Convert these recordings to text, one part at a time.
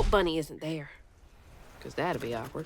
hope Bunny isn't there, because that'd be awkward.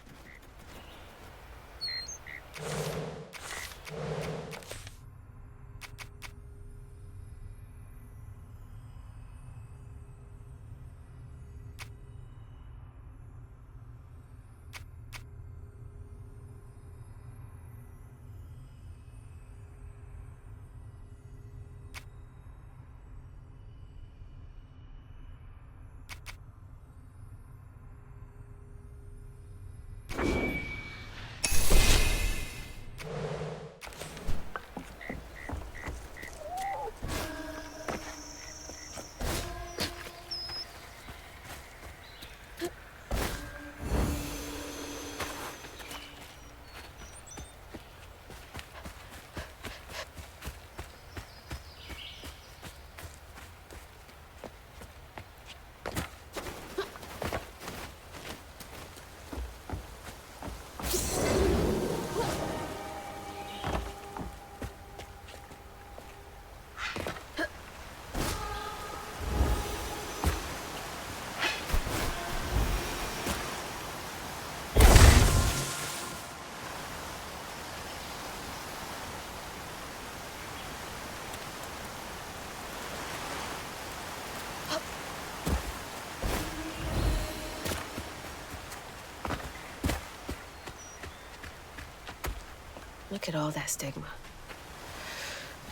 Look at all that stigma.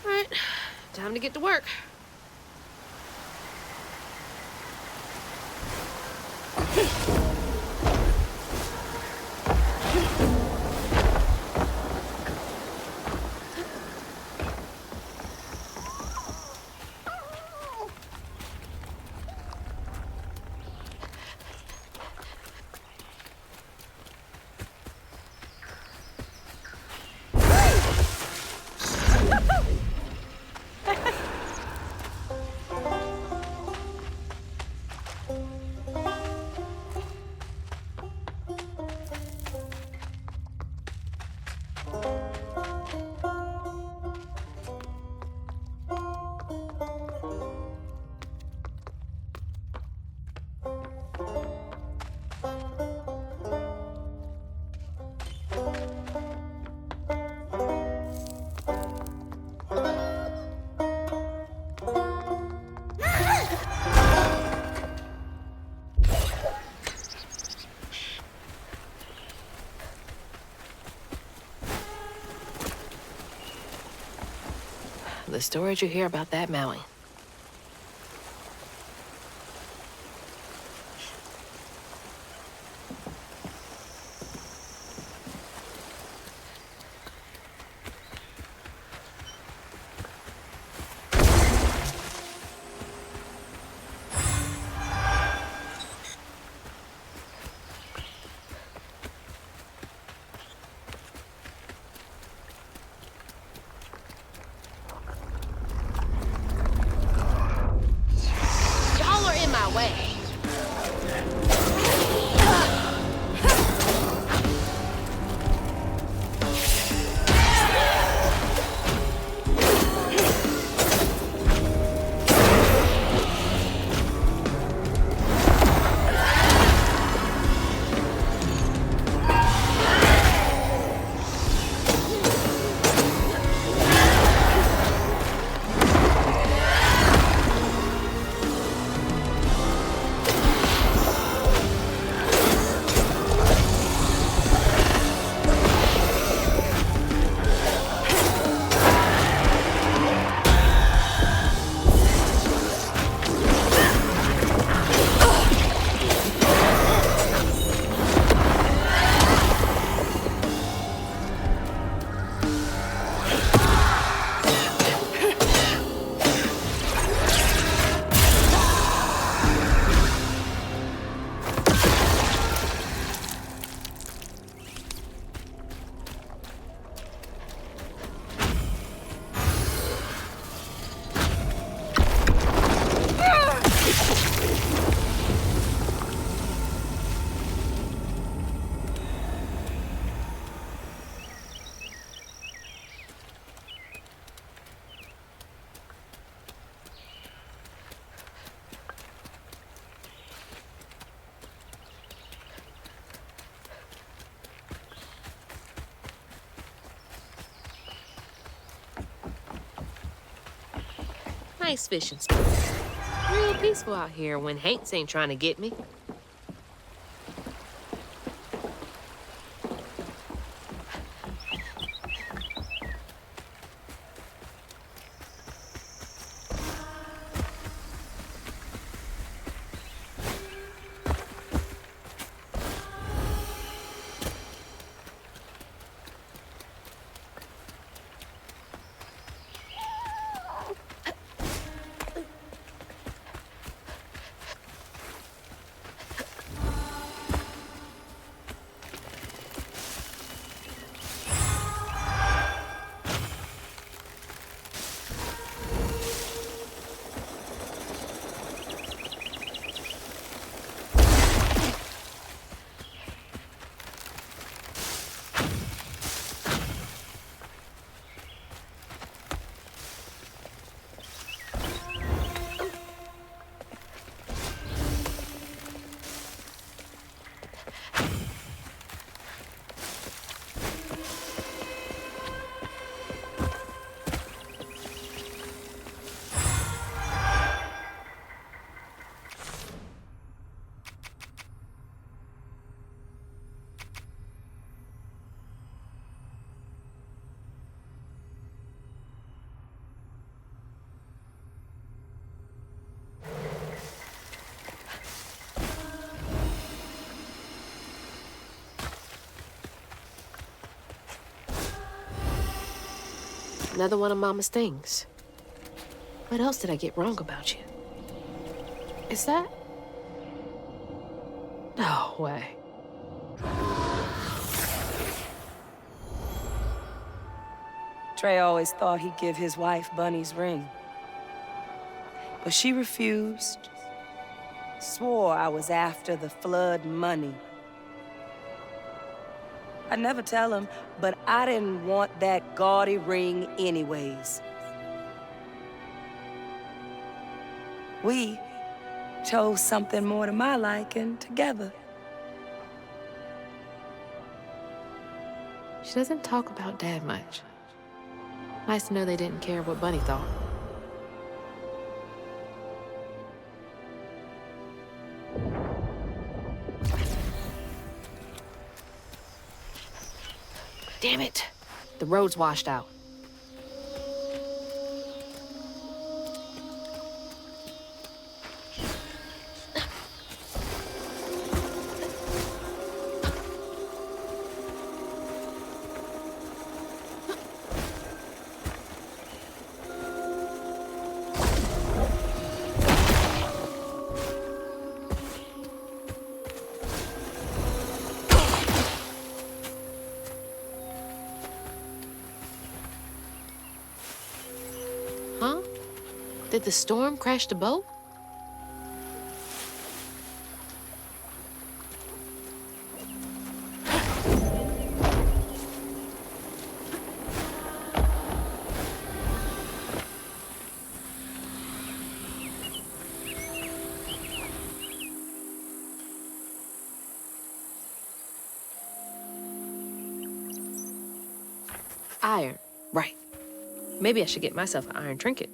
All right, time to get to work. The stories you hear about that Maui. nice fishing spot. Real peaceful out here when Hanks ain't trying to get me. Another one of Mama's things. What else did I get wrong about you? Is that? No way. Trey always thought he'd give his wife Bunny's ring. But she refused. Swore I was after the flood money. I'd never tell him, but I didn't want that gaudy ring anyways. We chose something more to my liking together. She doesn't talk about Dad much. Nice to know they didn't care what Bunny thought. Damn it! The road's washed out. Huh? Did the storm crash the boat? Iron, right. Maybe I should get myself an iron trinket.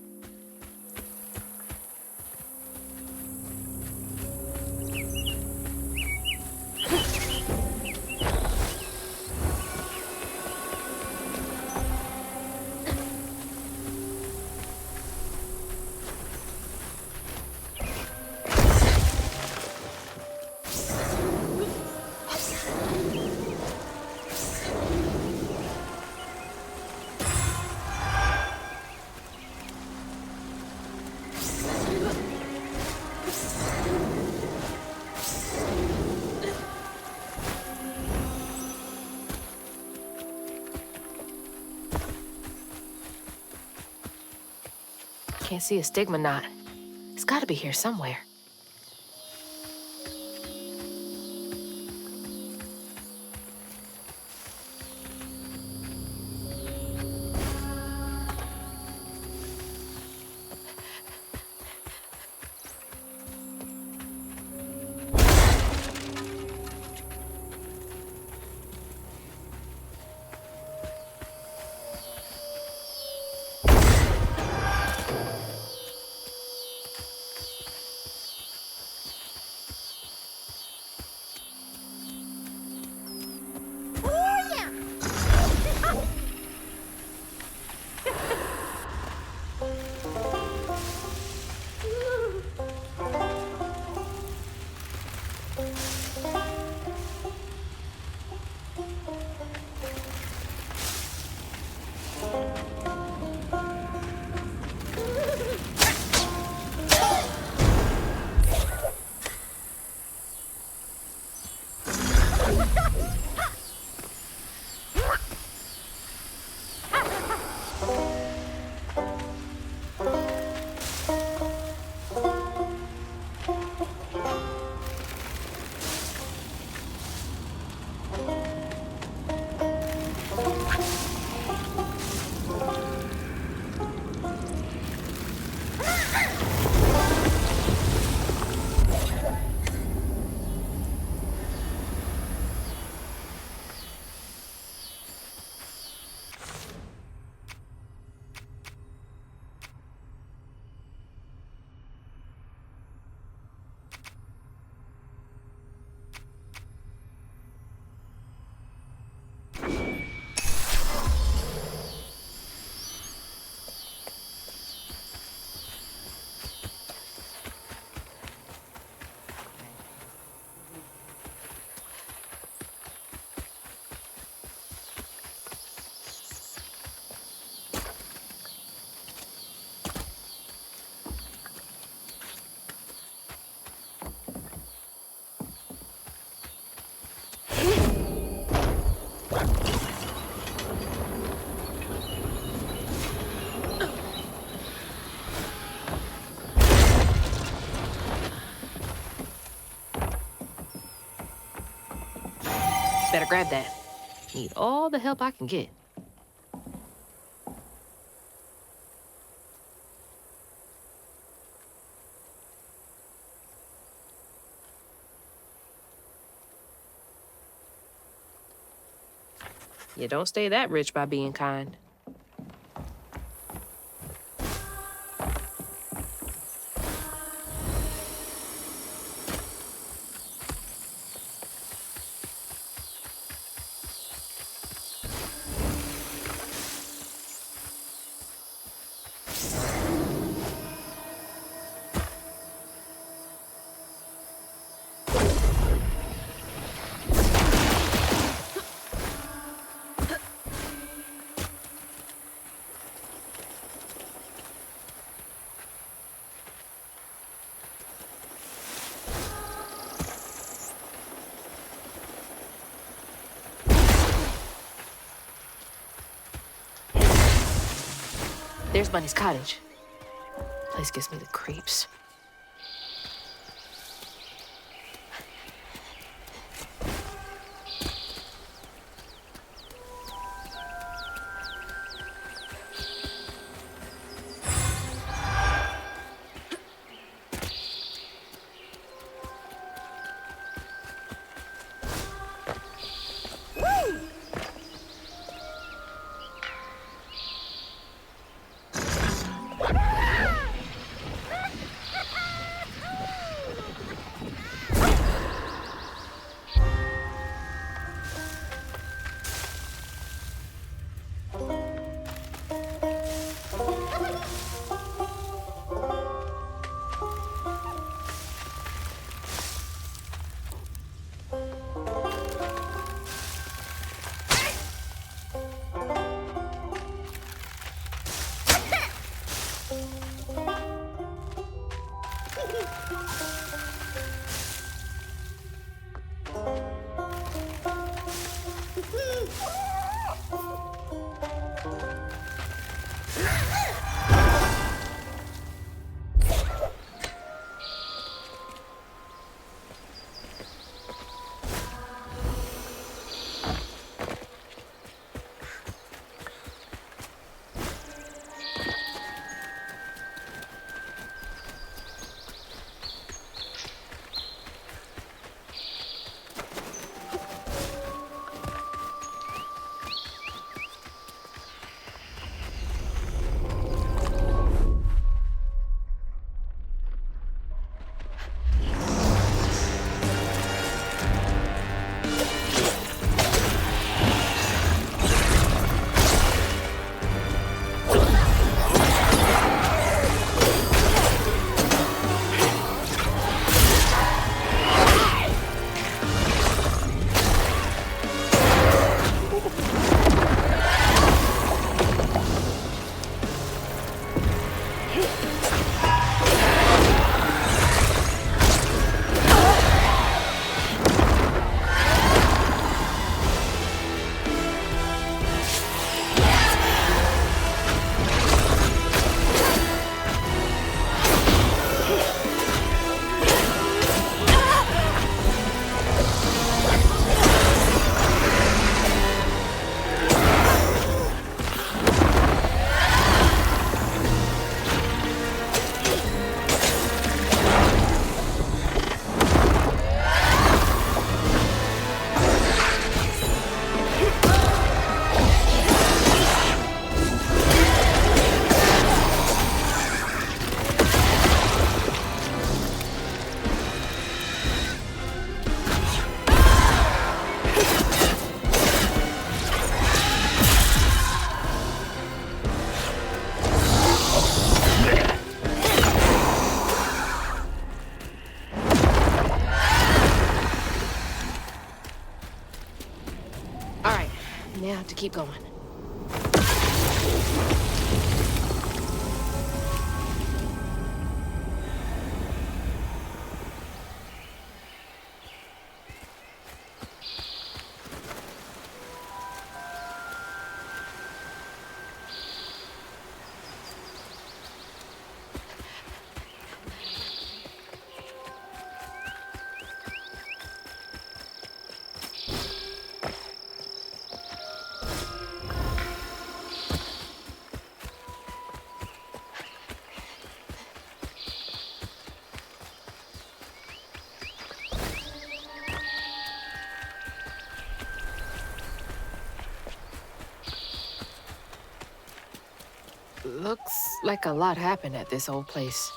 Can't see a stigma knot. It's gotta be here somewhere. Better grab that. Need all the help I can get. You don't stay that rich by being kind. There's Bunny's cottage. Place gives me the creeps. Now to keep going. Looks like a lot happened at this old place.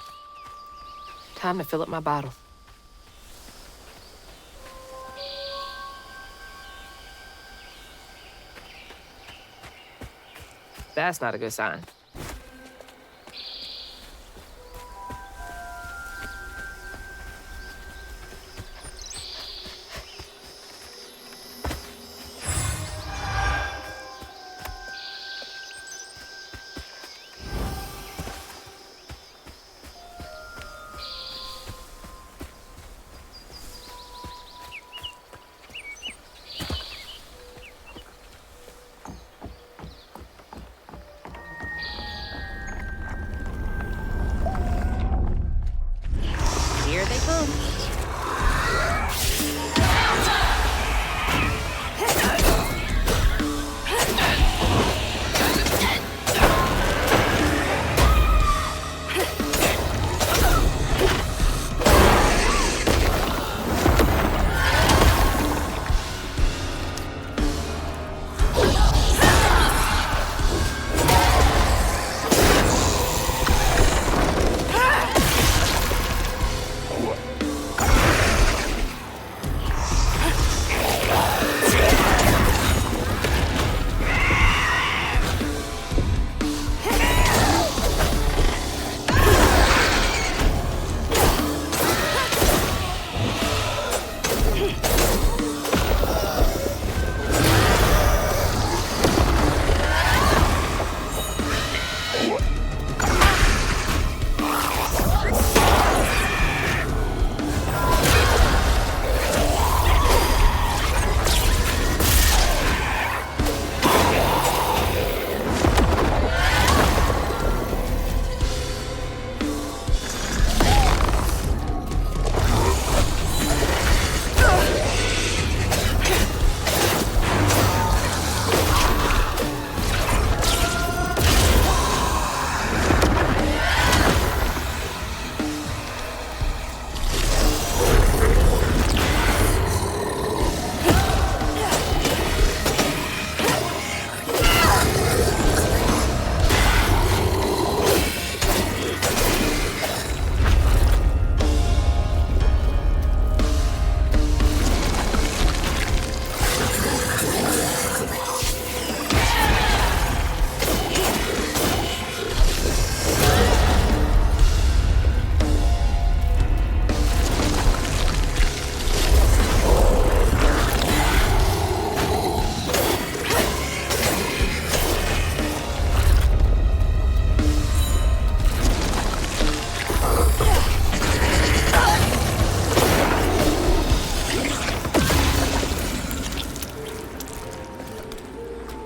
Time to fill up my bottle. That's not a good sign. Here they come.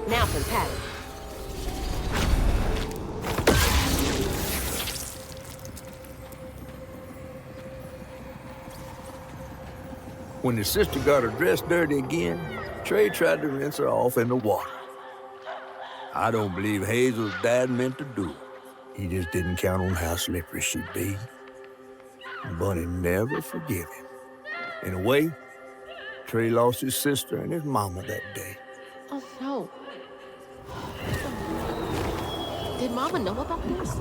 Now for the pattern. When his sister got her dress dirty again, Trey tried to rinse her off in the water. I don't believe Hazel's dad meant to do it. He just didn't count on how slippery she'd be. Bunny never forgave him. In a way, Trey lost his sister and his mama that day. Oh, no. Did Mama know about this?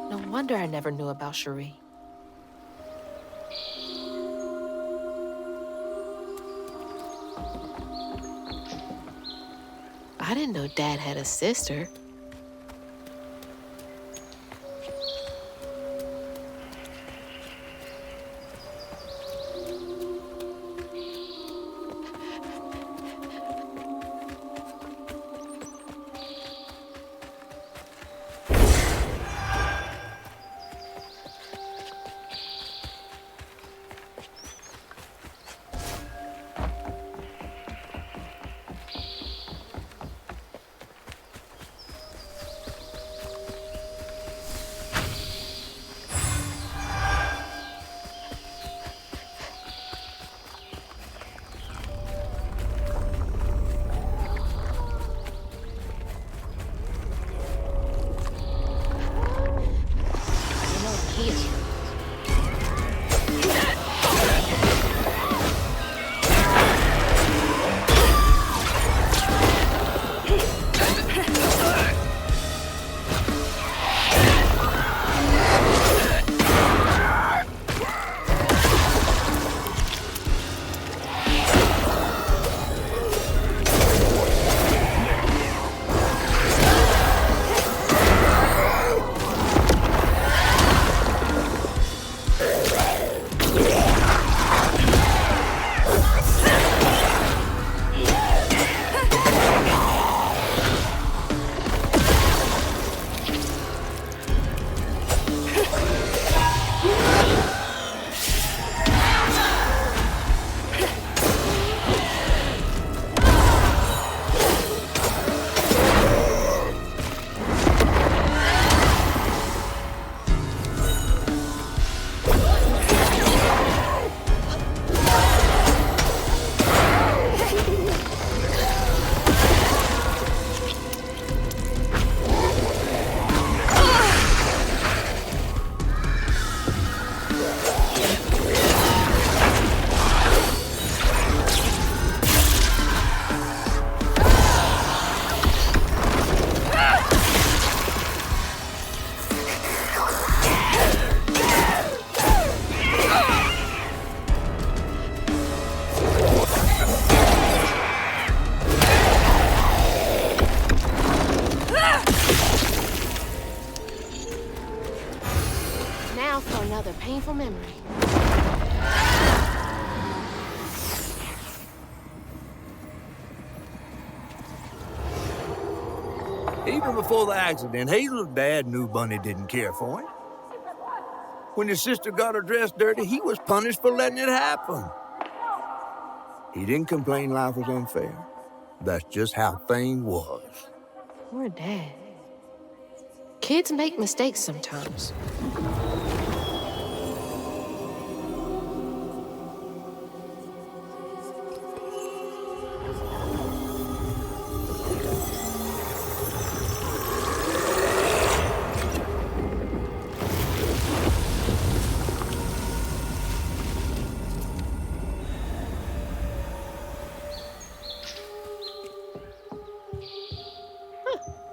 No wonder I never knew about Cherie. I didn't know Dad had a sister. now for another painful memory. Even before the accident, Hazel's dad knew Bunny didn't care for him. When his sister got her dress dirty, he was punished for letting it happen. He didn't complain life was unfair. That's just how things was. Poor Dad. Kids make mistakes sometimes.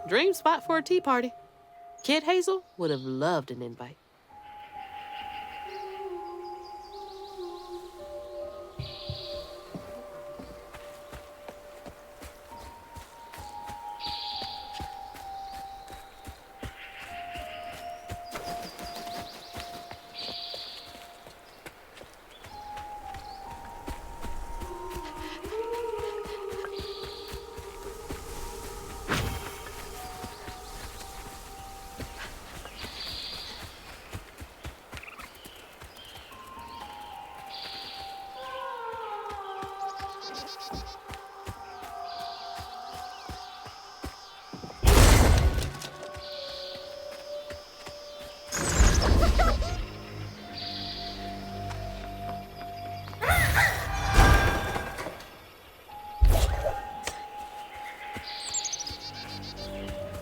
Dream spot for a tea party. Kid Hazel would have loved an invite.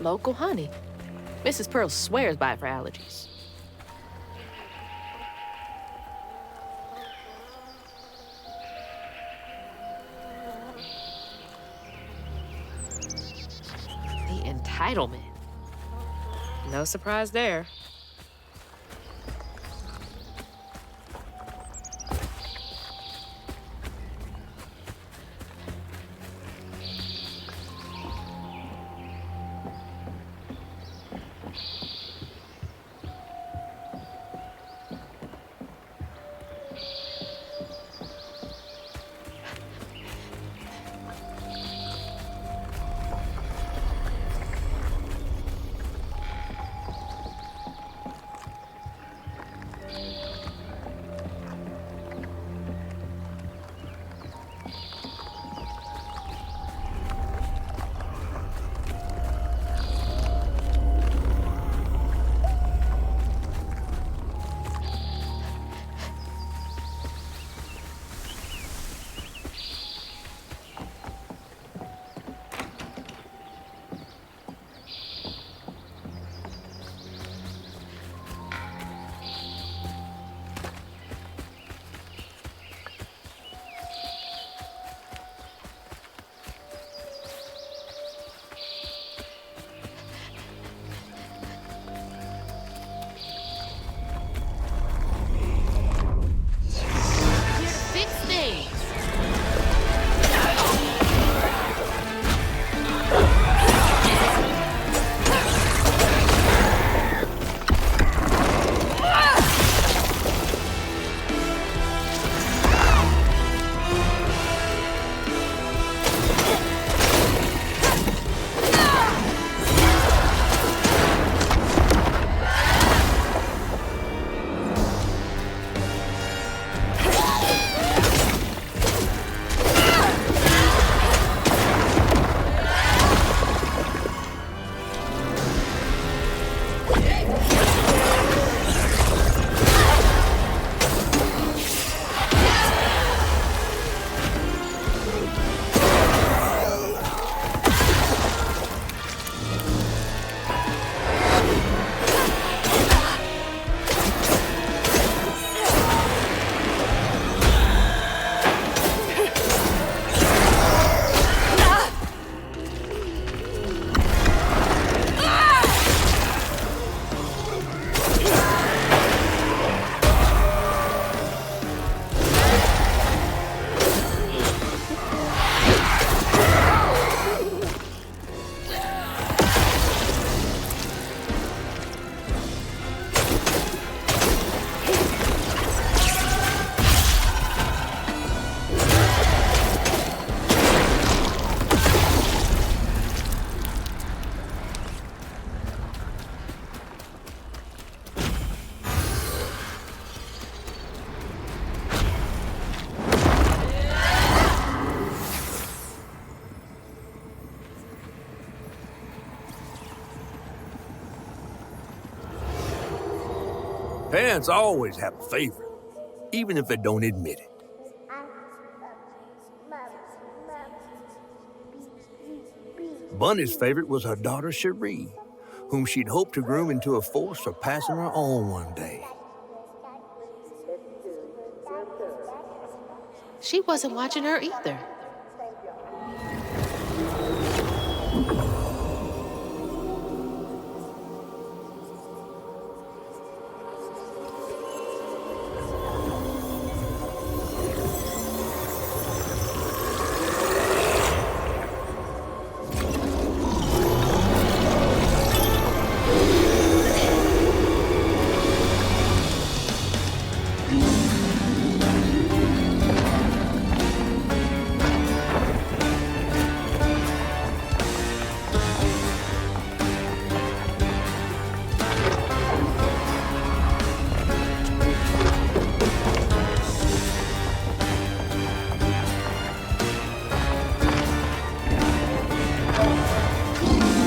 Local honey. Mrs. Pearl swears by it for allergies. The entitlement. No surprise there. Parents always have a favorite, even if they don't admit it. Bunny's favorite was her daughter Cherie, whom she'd hoped to groom into a force surpassing her own one day. She wasn't watching her either.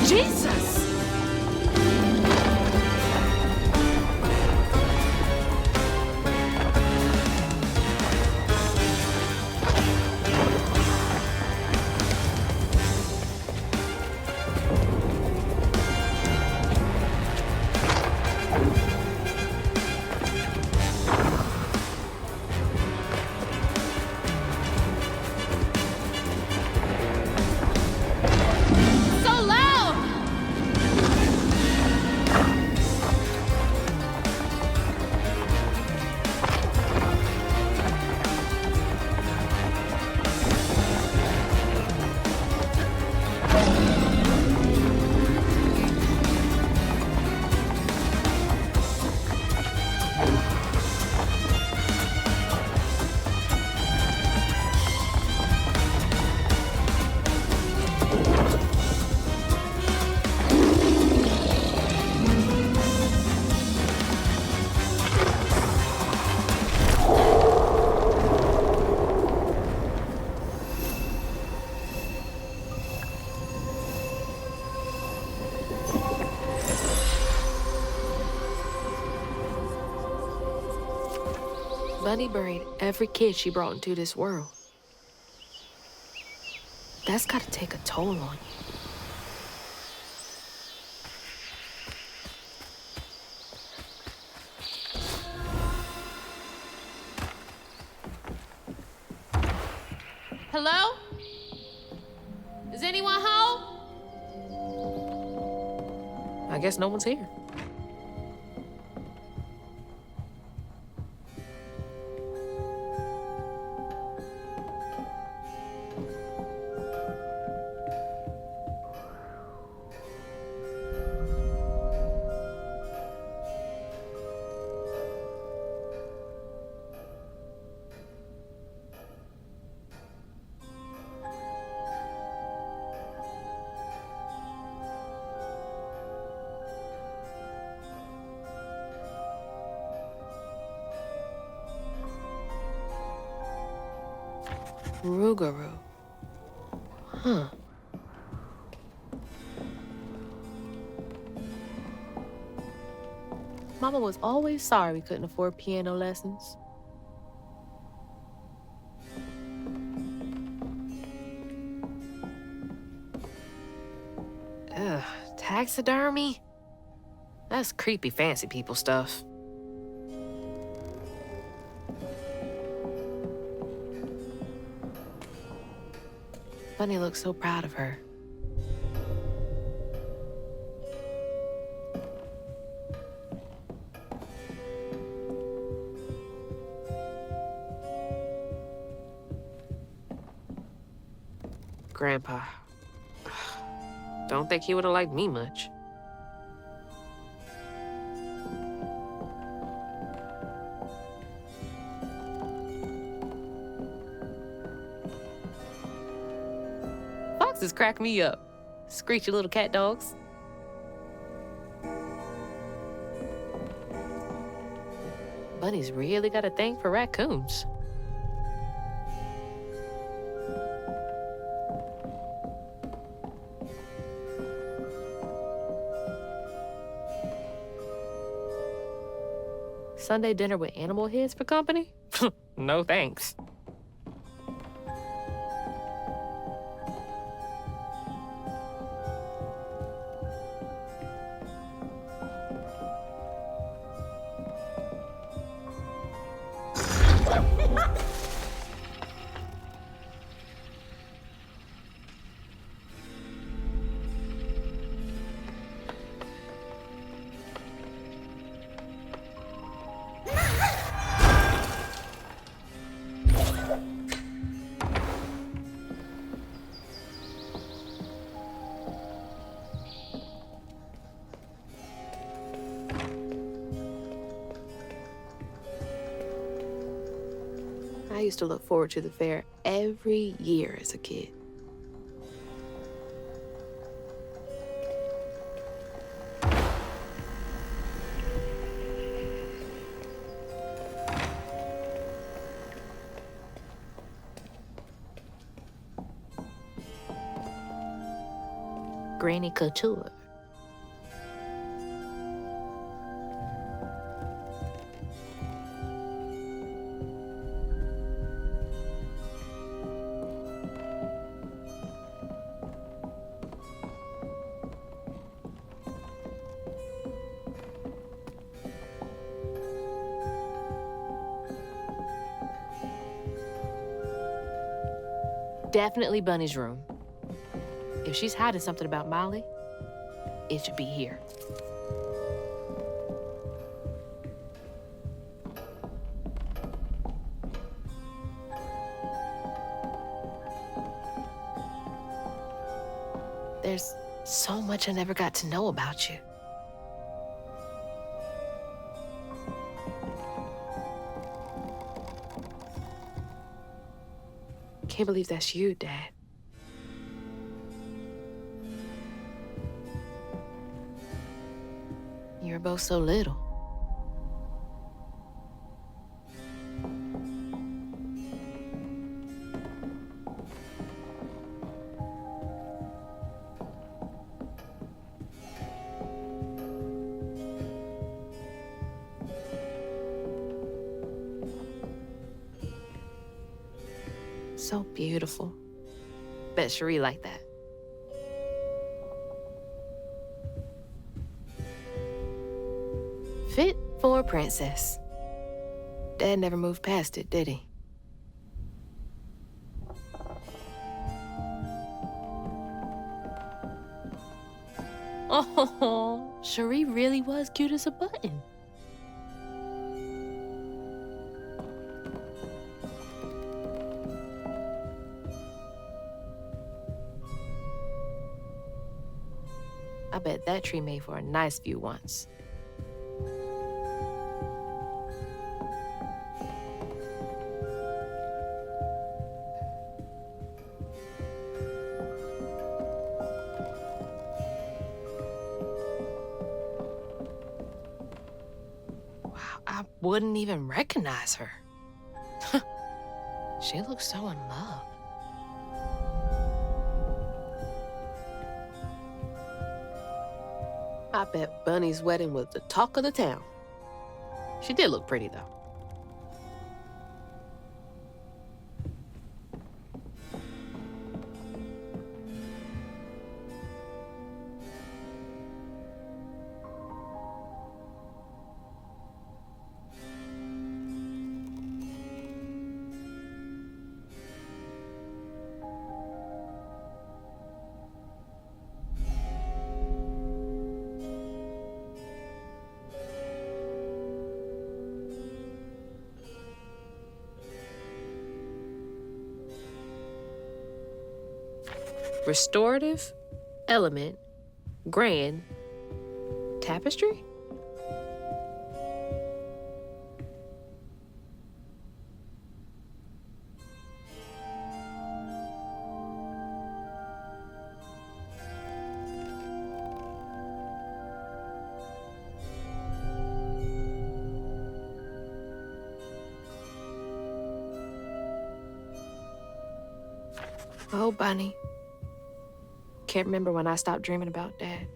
Jesus! So loud! Bunny buried every kid she brought into this world. That's gotta take a toll on you. Hello? Is anyone home? I guess no one's here. Rougarou. Huh. Mama was always sorry we couldn't afford piano lessons. Ugh, taxidermy? That's creepy fancy people stuff. Bunny looks so proud of her. Grandpa. Don't think he would have liked me much. Foxes crack me up. Screechy little cat dogs. Bunny's really got a thing for raccoons. Sunday dinner with animal heads for company? No thanks. I used to look forward to the fair every year as a kid. Granny Couture. Definitely Bunny's room. If she's hiding something about Molly, it should be here. There's so much I never got to know about you. Can't believe that's you, Dad. You were both so little. So beautiful. Bet Cherie liked that. Fit for a princess. Dad never moved past it, did he? Oh, Cherie really was cute as a button. I bet that tree made for a nice view once. Wow, I wouldn't even recognize her. She looks so in love. I bet Bunny's wedding was the talk of the town. She did look pretty, though. Restorative, element, grand, tapestry? Oh, Bunny. Can't remember when I stopped dreaming about Dad.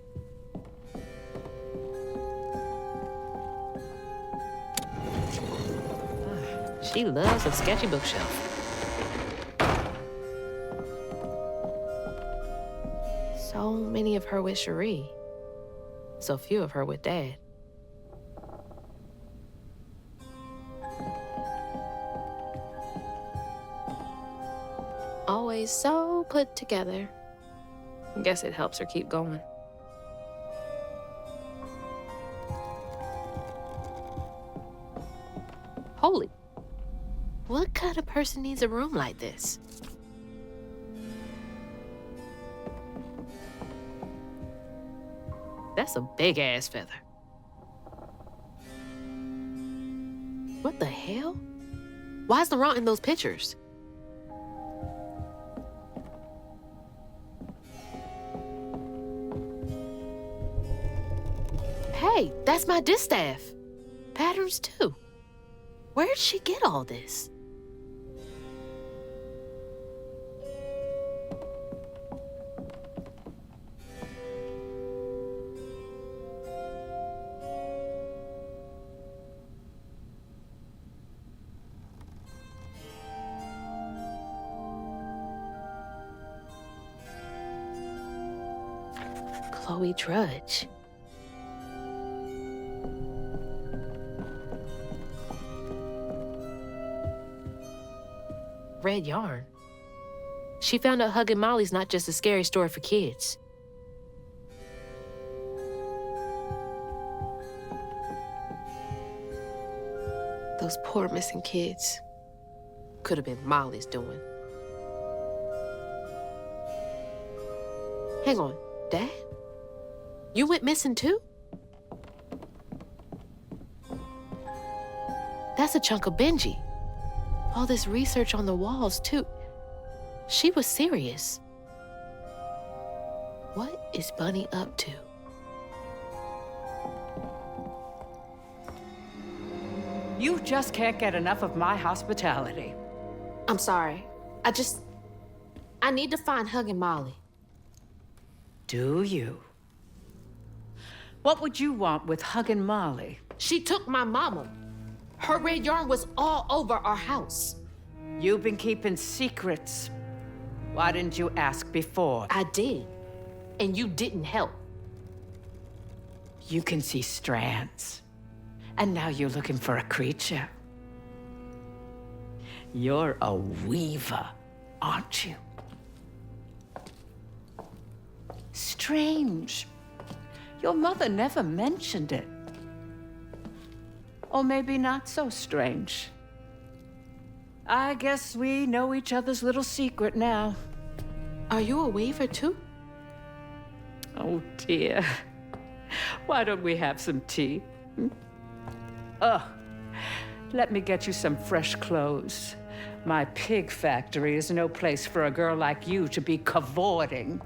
She loves a sketchy bookshelf. So many of her with Cherie. So few of her with Dad. Always so put together. Guess it helps her keep going. Holy. What kind of person needs a room like this? That's a big-ass feather. What the hell? Why is Laurent in those pictures? Hey, that's my distaff. Patterns, too. Where'd she get all this? Chloe Trudge. Red yarn. She found out Huggin' Molly's not just a scary story for kids. Those poor missing kids. Could have been Molly's doing. Hang on, Dad? You went missing too? That's a chunk of Benji. All this research on the walls, too. She was serious. What is Bunny up to? You just can't get enough of my hospitality. I'm sorry. I need to find Huggin' Molly. Do you? What would you want with Huggin' Molly? She took my mama. Her red yarn was all over our house. You've been keeping secrets. Why didn't you ask before? I did, and you didn't help. You can see strands. And now you're looking for a creature. You're a weaver, aren't you? Strange. Your mother never mentioned it. Or maybe not so strange. I guess we know each other's little secret now. Are you a weaver too? Oh, dear. Why don't we have some tea? Let me get you some fresh clothes. My pig factory is no place for a girl like you to be cavorting.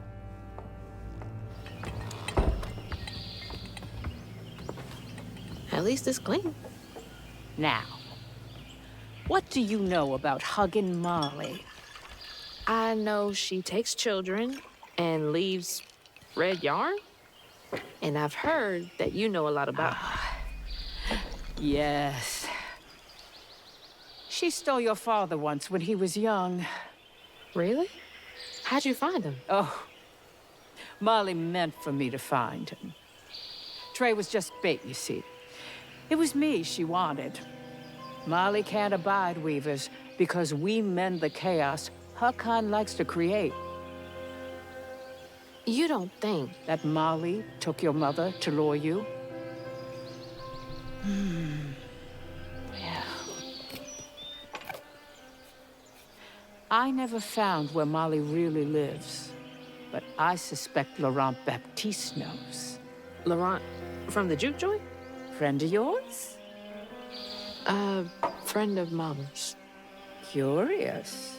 At least it's clean. Now, what do you know about Huggin' Molly? I know she takes children and leaves red yarn. And I've heard that you know a lot about her. Yes. She stole your father once when he was young. Really? How'd you find him? Oh, Molly meant for me to find him. Trey was just bait, you see. It was me she wanted. Molly can't abide weavers because we mend the chaos her kind likes to create. You don't think That Molly took your mother to lure you? Yeah. I never found where Molly really lives, but I suspect Laurent Baptiste knows. Laurent from the juke joint? Friend of yours? A friend of Mama's. Curious.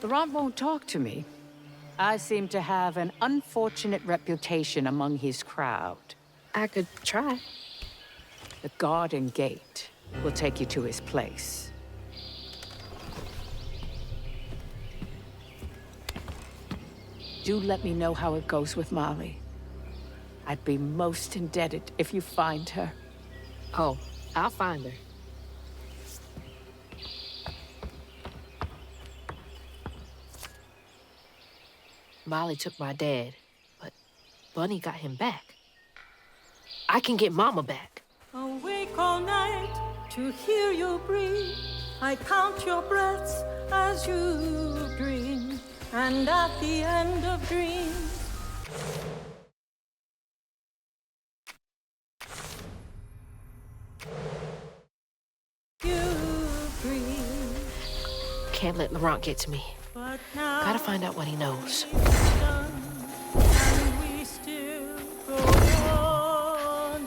Laurent won't talk to me. I seem to have an unfortunate reputation among his crowd. I could try. The garden gate will take you to his place. Do let me know how it goes with Molly. I'd be most indebted if you find her. Oh, I'll find her. Molly took my dad, but Bunny got him back. I can get Mama back. Awake all night to hear you breathe. I count your breaths as you dream. And at the end of dreams, you breathe. Can't let Laurent get to me. But now Gotta find out what he knows. it's done, and we still go on.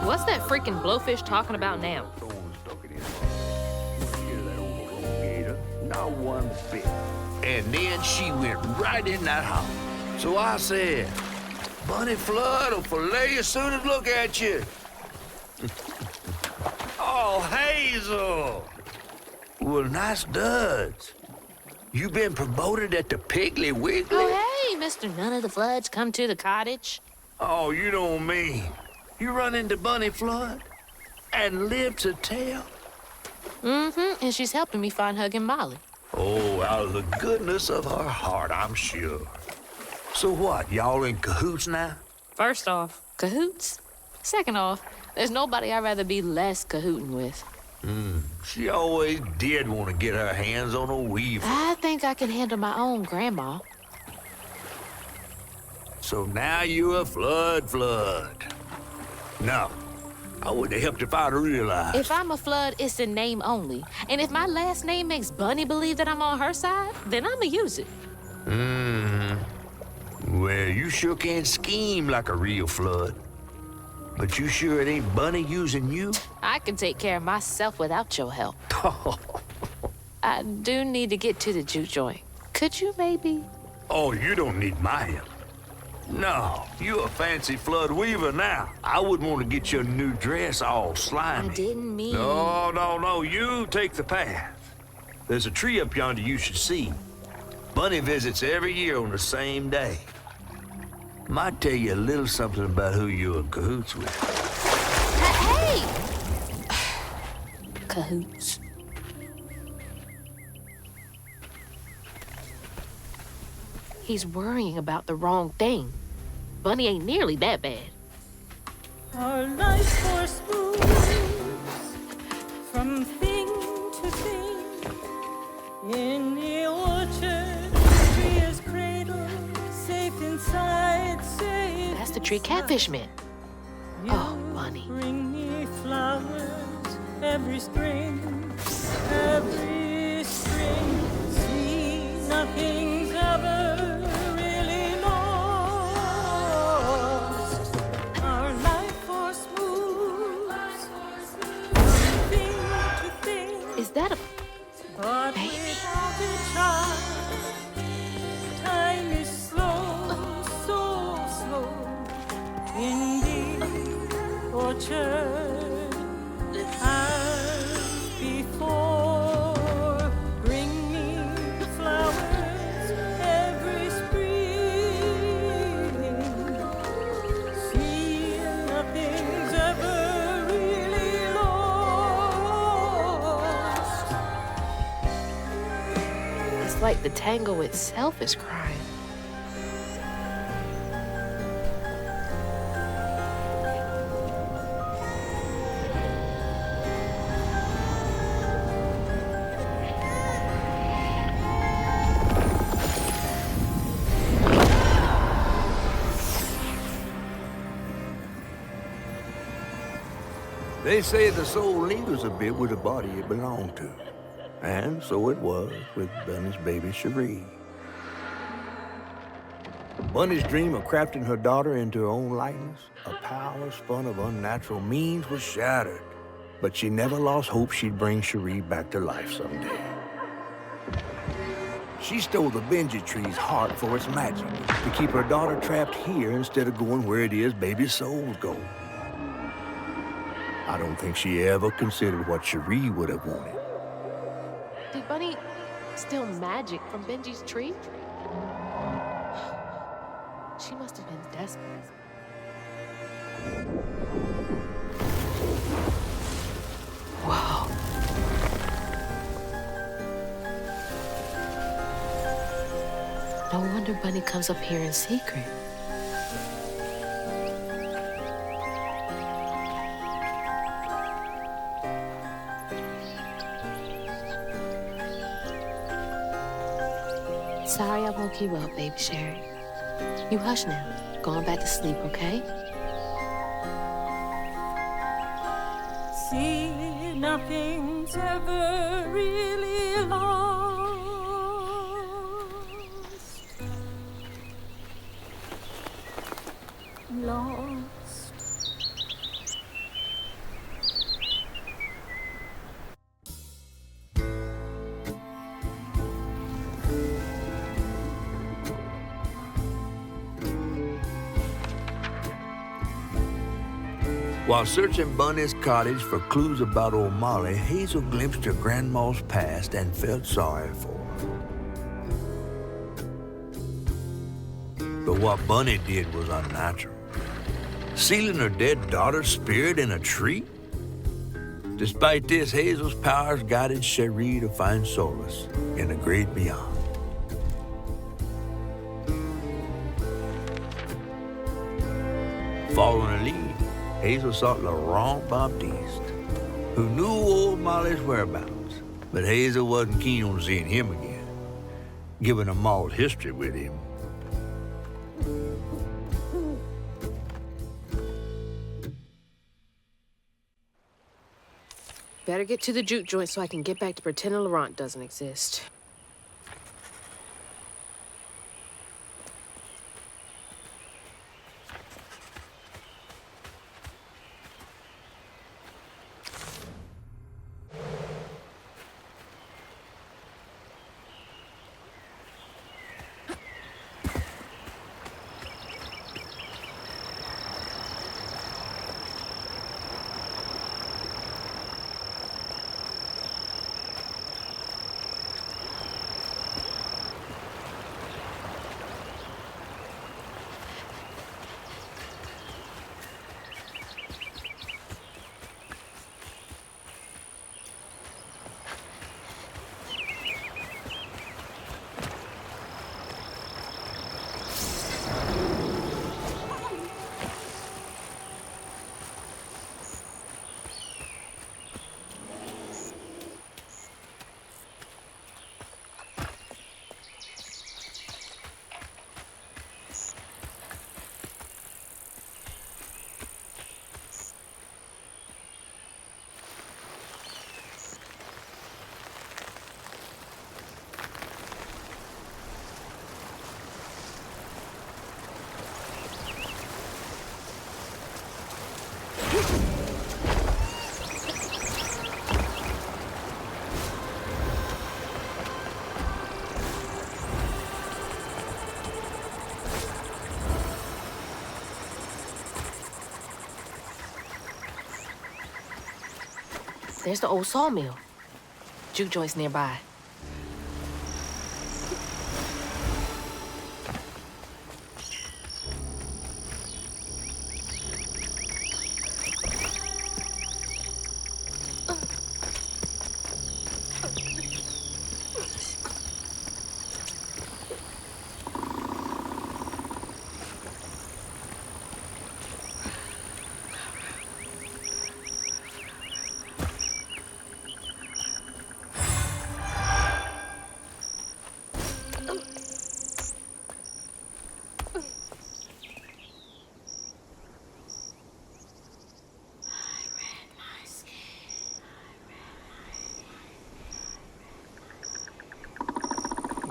What's that freaking blowfish talking about now? Not one bit. And then she went right in that house. So I said, Bunny Flood will fillet you as soon as look at you. Oh, Hazel! Well, nice duds. You been promoted at the Piggly Wiggly? Oh, hey, Mr. None of the Floods, come to the cottage. Oh, you don't mean. You run into Bunny Flood and live to tell? Mm-hmm, and she's helping me find Huggin' Molly. Oh, out of the goodness of her heart, I'm sure. So what, y'all in cahoots now? First off, cahoots. Second off, there's nobody I'd rather be less cahooting with. She always did want to get her hands on a weaver. I think I can handle my own grandma. So now you're a Flood. No, I wouldn't have helped if I'd realized. If I'm a Flood, it's in name only. And if my last name makes Bunny believe that I'm on her side, then I'ma use it. Well, you sure can scheme like a real Flood. But you sure it ain't Bunny using you? I can take care of myself without your help. I do need to get to the juke joint. Could you maybe? Oh, you don't need my help. No, you a fancy Flood weaver now. I wouldn't want to get your new dress all slimy. I didn't mean... No, you take the path. There's a tree up yonder you should see. Bunny visits every year on the same day. Might tell you a little something about who you're in cahoots with. Hey! Cahoots. He's worrying about the wrong thing. Bunny ain't nearly that bad. Our life force moves from thing to thing. In the orchard, the tree is cradled, safe inside, safe. That's the tree catfish meant. Oh, Bunny. Bring me flowers every spring, every spring. See, nothing's ever really lost. Our life force moves from thing to thing. Is that a... But Baby. without a child, time is slow, so slow. In the orchard, as before, bring me It's like the tango itself is crying. They say the soul lingers a bit with the body it belonged to. And so it was with Bunny's baby Cherie. Bunny's dream of crafting her daughter into her own likeness, a power spun of unnatural means, was shattered. But she never lost hope she'd bring Cherie back to life someday. She stole the Benji tree's heart for its magic, to keep her daughter trapped here instead of going where it is baby souls go. I don't think she ever considered what Cherie would have wanted. Did Bunny steal magic from Benji's tree? She must have been desperate. Wow. No wonder Bunny comes up here in secret. Sorry I woke you up, baby Sherry. You hush now. Going back to sleep, okay? See, nothing's ever really lost. Lost. While searching Bunny's cottage for clues about old Molly, Hazel glimpsed her grandma's past and felt sorry for her. But what Bunny did was unnatural. Sealing her dead daughter's spirit in a tree? Despite this, Hazel's powers guided Cherie to find solace in the great beyond. Following her lead, Hazel sought Laurent Baptiste, who knew old Molly's whereabouts, but Hazel wasn't keen on seeing him again, given a mauled history with him. Better get to the juke joint so I can get back to pretending Laurent doesn't exist. There's the old sawmill. Juke joint's nearby.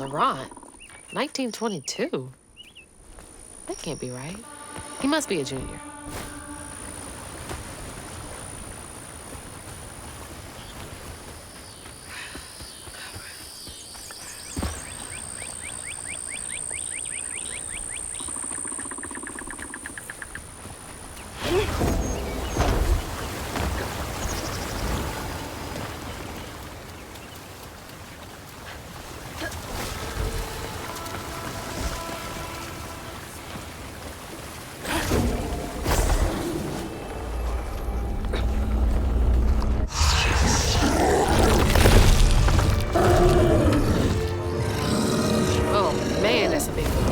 Laurent. 1922? That can't be right. He must be a junior. Oh, man, that's a big one.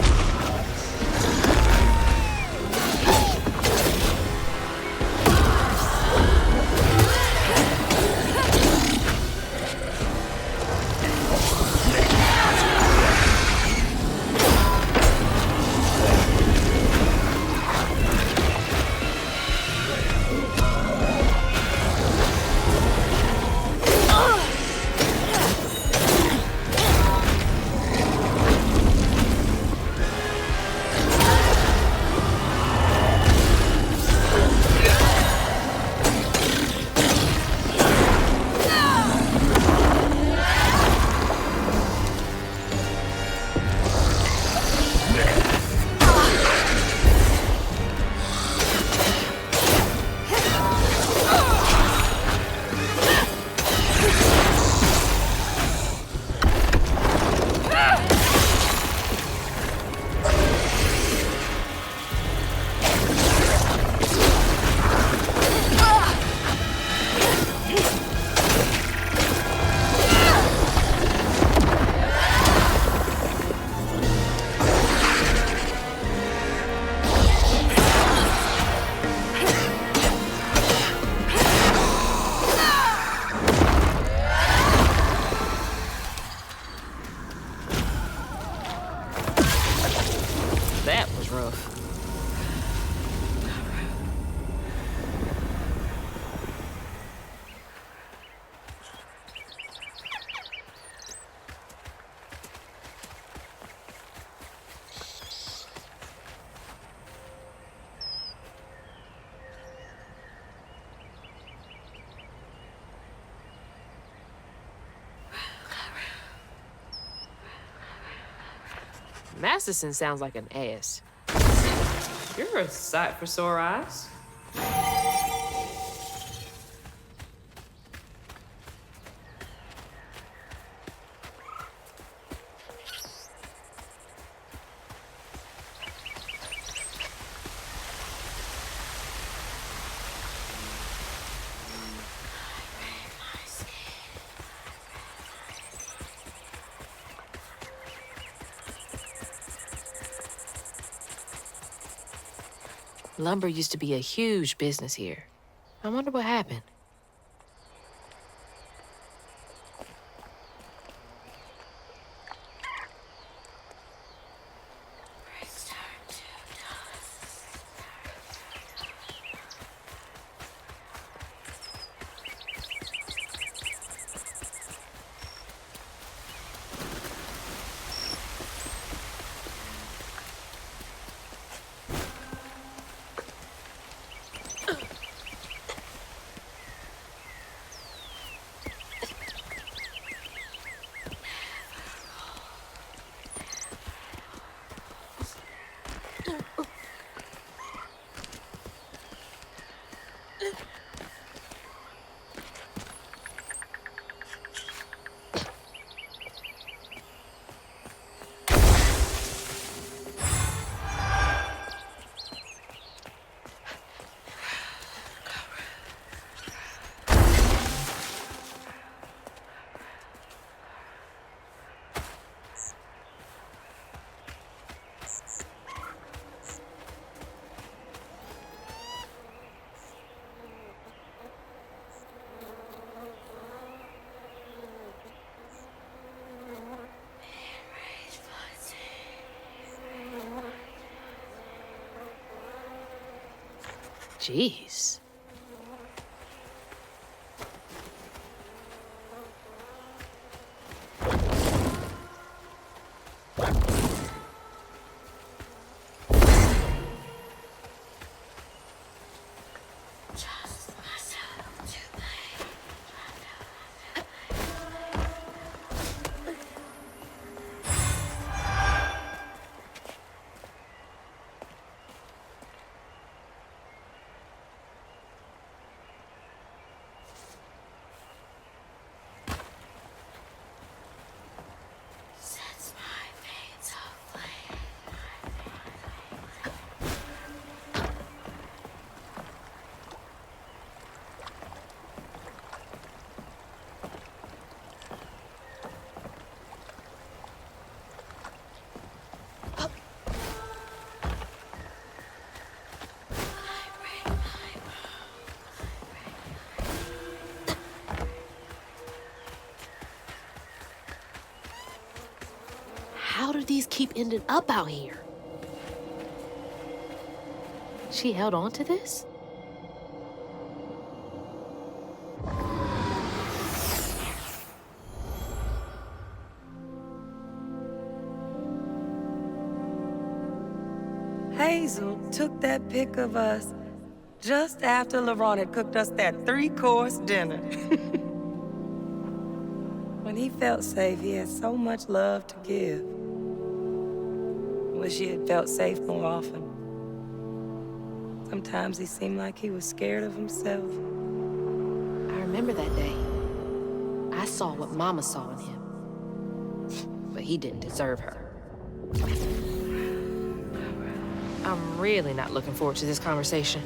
That was rough. Masterson sounds like an ass. You're a sight for sore eyes. Lumber used to be a huge business here. I wonder what happened. Jeez. do these keep ending up out here? She held on to this? Hazel took that pic of us just after LeRon had cooked us that 3-course dinner. When he felt safe, he had so much love to give. Wish he had felt safe more often. Sometimes he seemed like he was scared of himself. I remember that day. I saw what Mama saw in him. But he didn't deserve her. I'm really not looking forward to this conversation.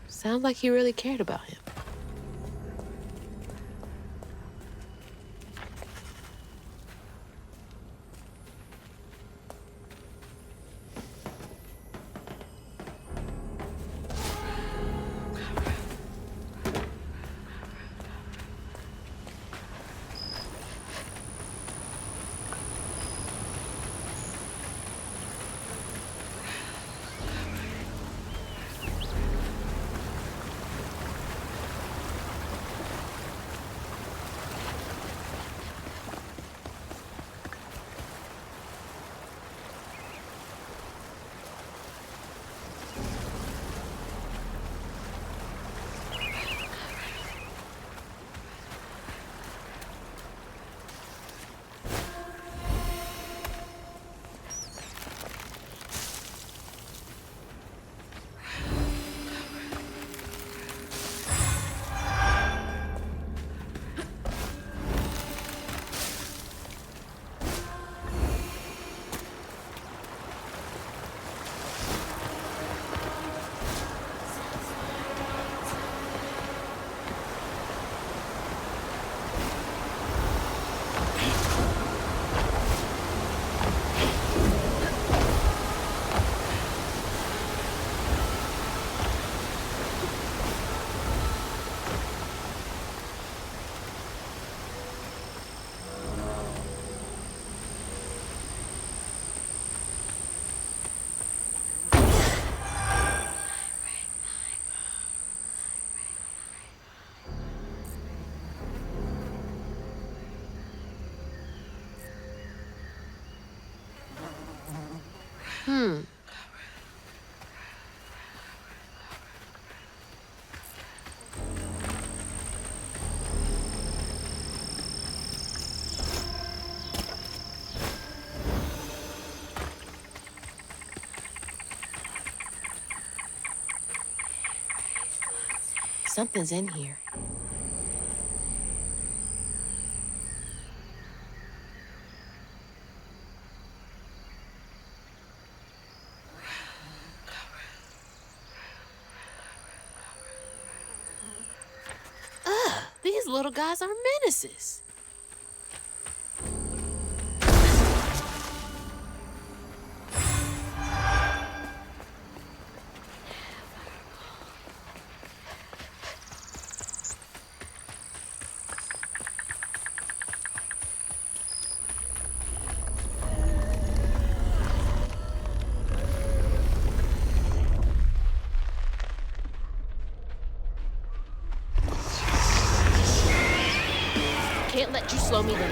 Sounds like he really cared about him. Something's in here. These little guys are menaces. Can't let you slow me down.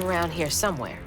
around here somewhere.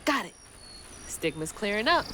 Got it. Stigma's clearing up.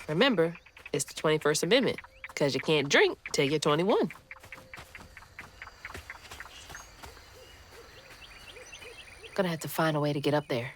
Remember, it's the 21st Amendment, because you can't drink till you're 21. Gonna have to find a way to get up there.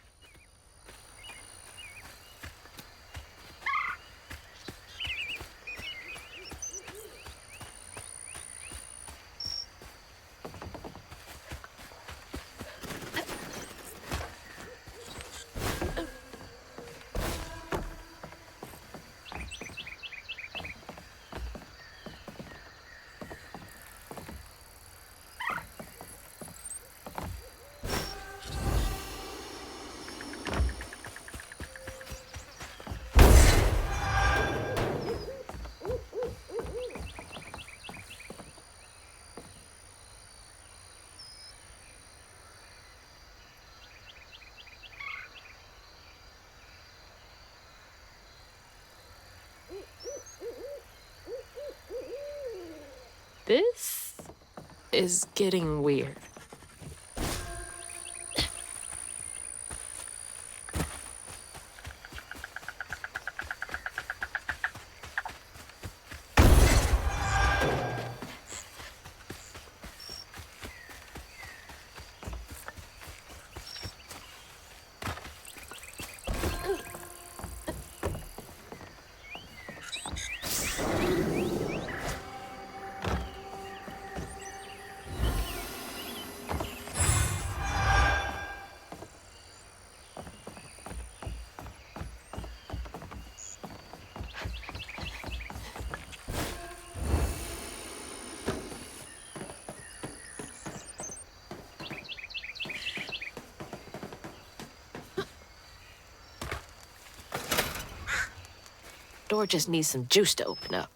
This is getting weird. Door just needs some juice to open up.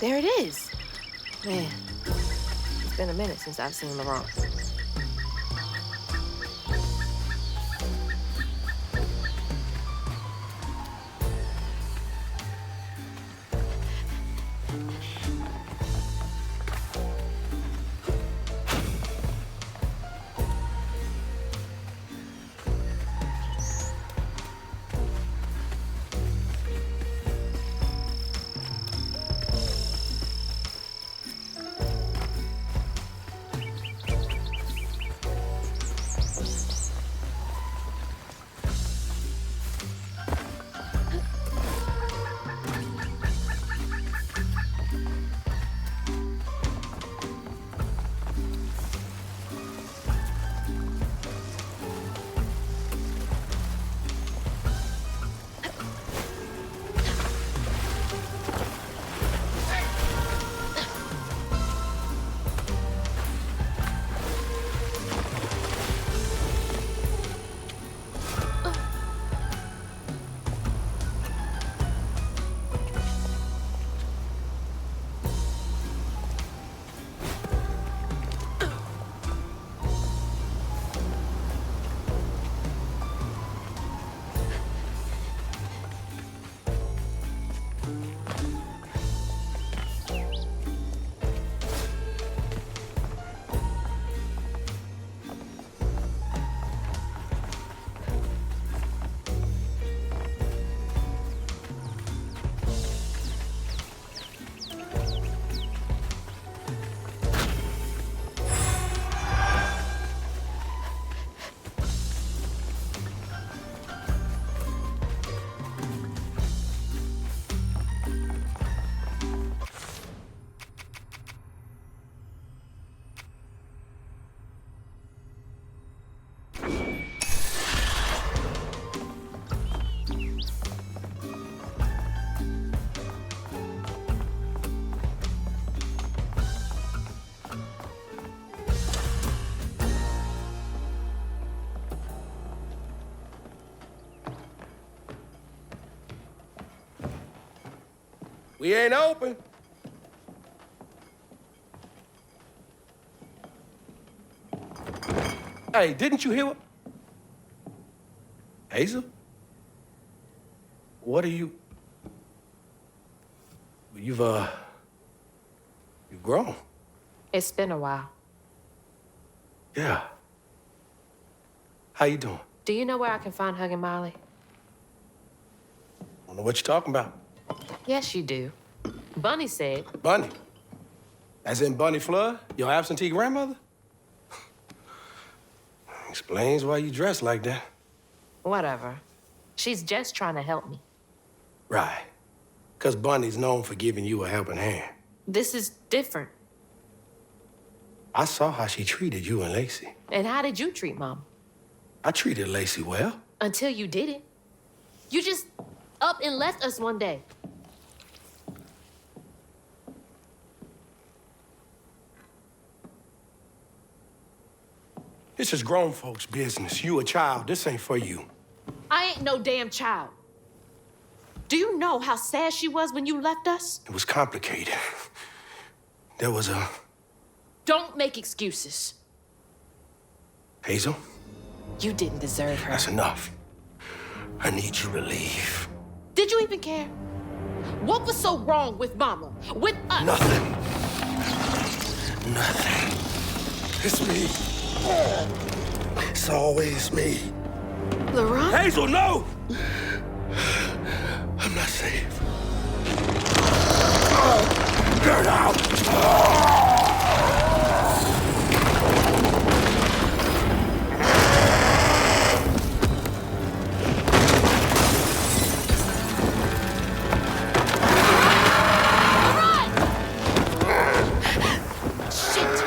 There it is. Man, it's been a minute since I've seen Laurent. We ain't open. Hey, didn't you hear what? Hazel? What are you? You've grown. It's been a while. Yeah. How you doing? Do you know where I can find Huggin' Molly? I don't know what you're talking about. Yes, you do. Bunny said. Bunny? As in Bunny Flood, your absentee grandmother? Explains why you dress like that. Whatever. She's just trying to help me. Right. 'Cause Bunny's known for giving you a helping hand. This is different. I saw how she treated you and Lacey. And how did you treat Mom? I treated Lacey well. Until you didn't. You just up and left us one day. This is grown folks' business. You a child. This ain't for you. I ain't no damn child. Do you know how sad she was when you left us? It was complicated. There was a... Don't make excuses. Hazel, You didn't deserve her. that's enough. I need you to leave. Did you even care? What was so wrong with Mama? With us? Nothing. Nothing. It's me. It's always me. Laurent? Hazel, no! I'm not safe. Get out! Shit!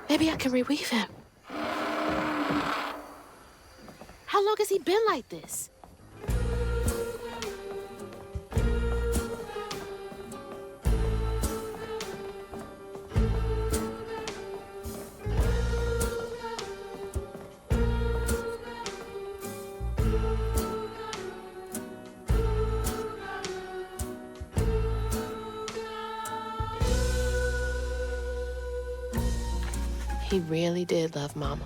Maybe I can reweave him. How long has he been like this? He really did love Mama.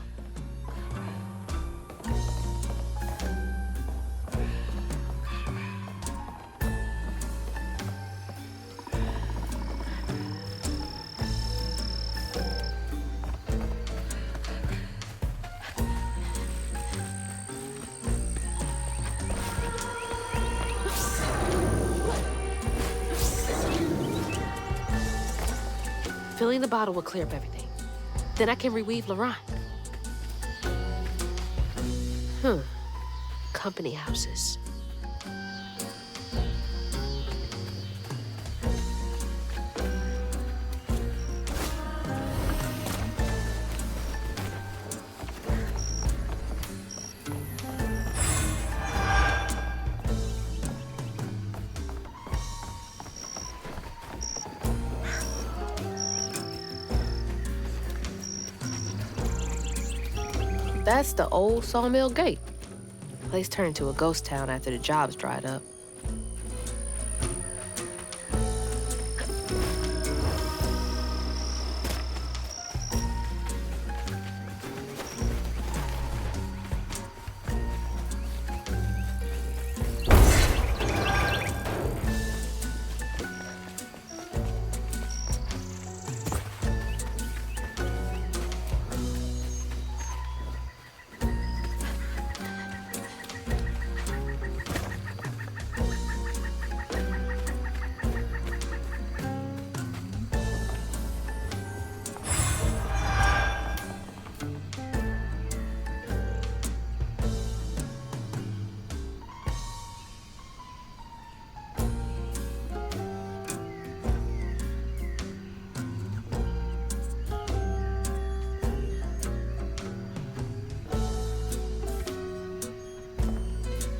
Filling the bottle will clear up everything. Then I can reweave Laurent. Company houses. That's the old Sawmill Gate. Place turned into a ghost town after the jobs dried up.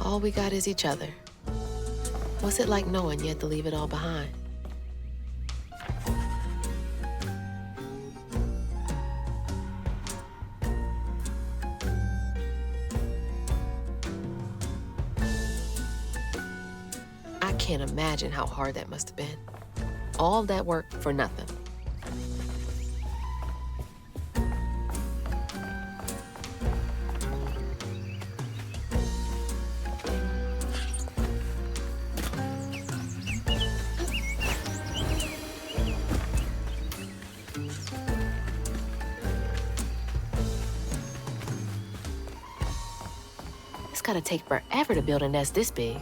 All we got is each other. What's it like knowing you had to leave it all behind? I can't imagine how hard that must have been. All that work for nothing. It's gotta take forever to build a nest this big.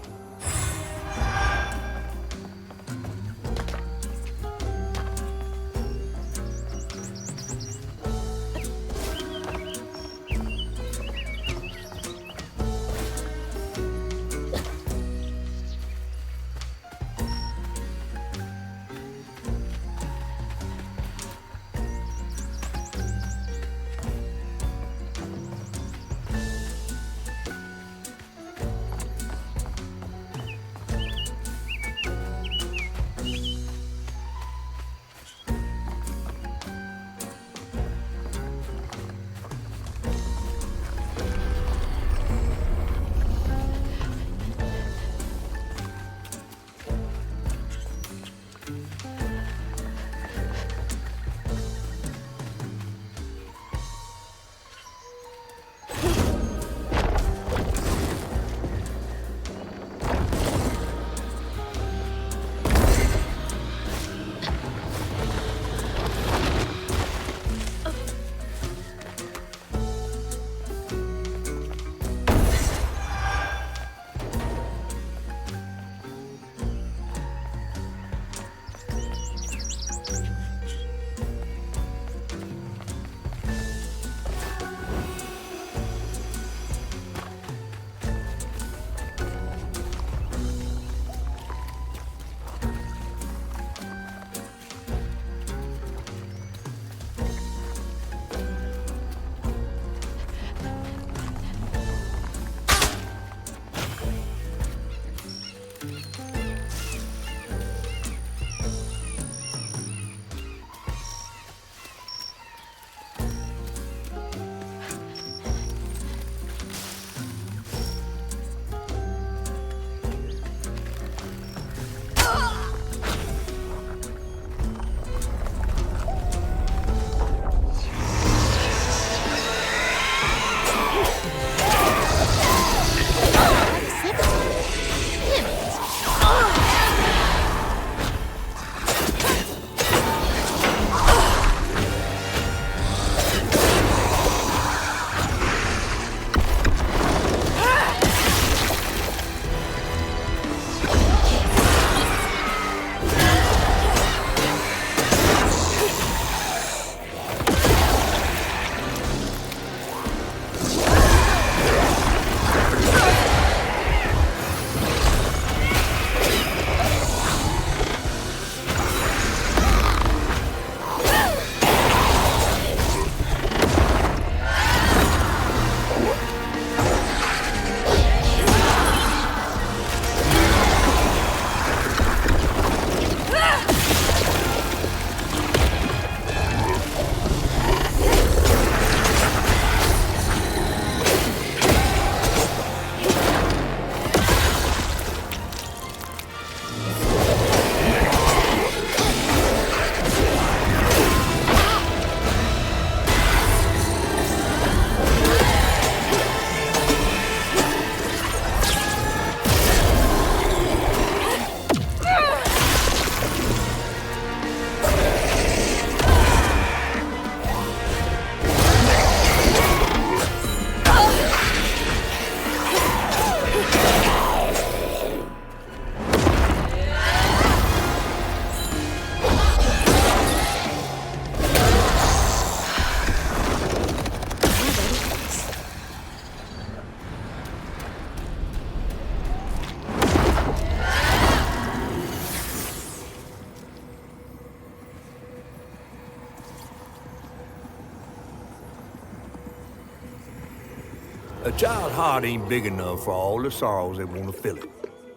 A child's heart ain't big enough for all the sorrows that want to fill it.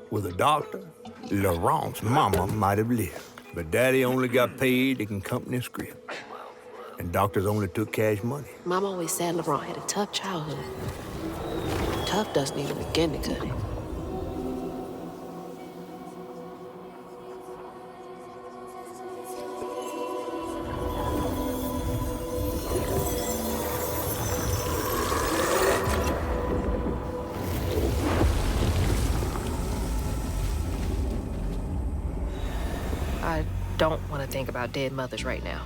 With a doctor, Laurent's mama might have lived, but Daddy only got paid to accompany a script. And doctors only took cash money. Mom always said Laurent had a tough childhood. Tough doesn't even begin to cut it. I don't want to think about dead mothers right now.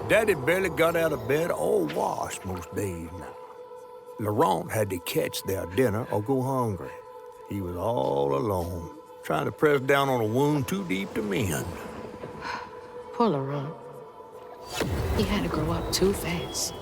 Daddy barely got out of bed or washed most days now. Laurent had to catch their dinner or go hungry. He was all alone, trying to press down on a wound too deep to mend. Poor Laurent. He had to grow up too fast.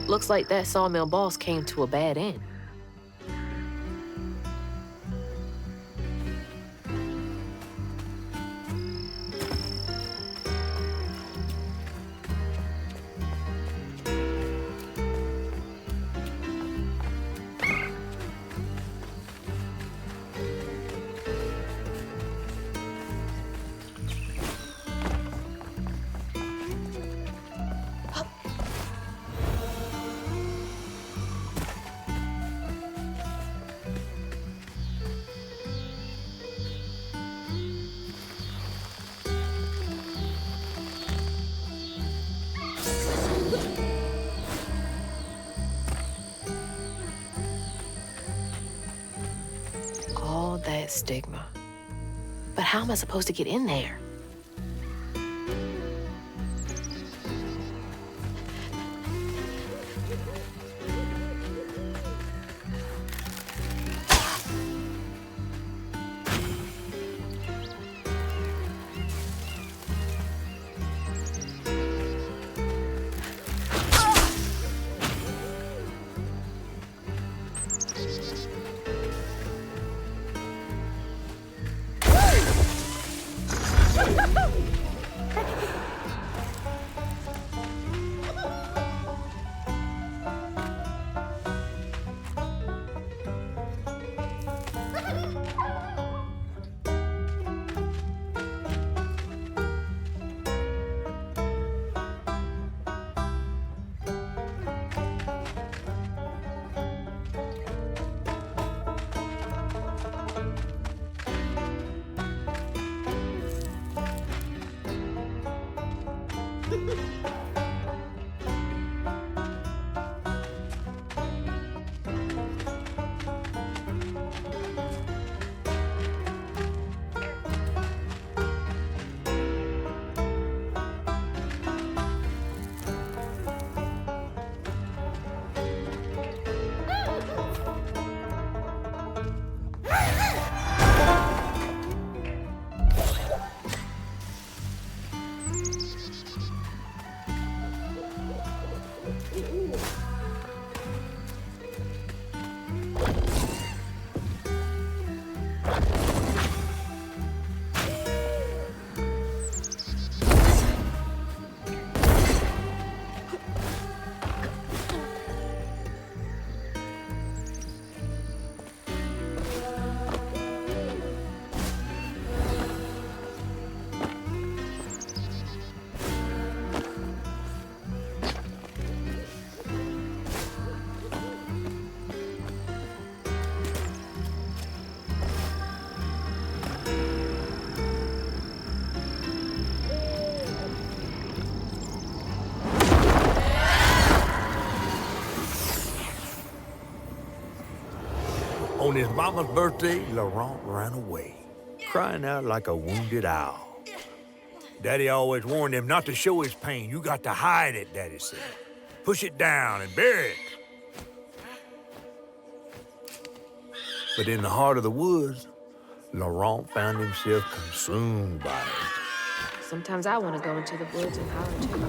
Looks like that sawmill boss came to a bad end. stigma. But how am I supposed to get in there? On his mama's birthday, Laurent ran away, crying out like a wounded owl. Daddy always warned him not to show his pain. You got to hide it, Daddy said. Push it down and bury it. But in the heart of the woods, Laurent found himself consumed by it. Sometimes I want to go into the woods and holler too.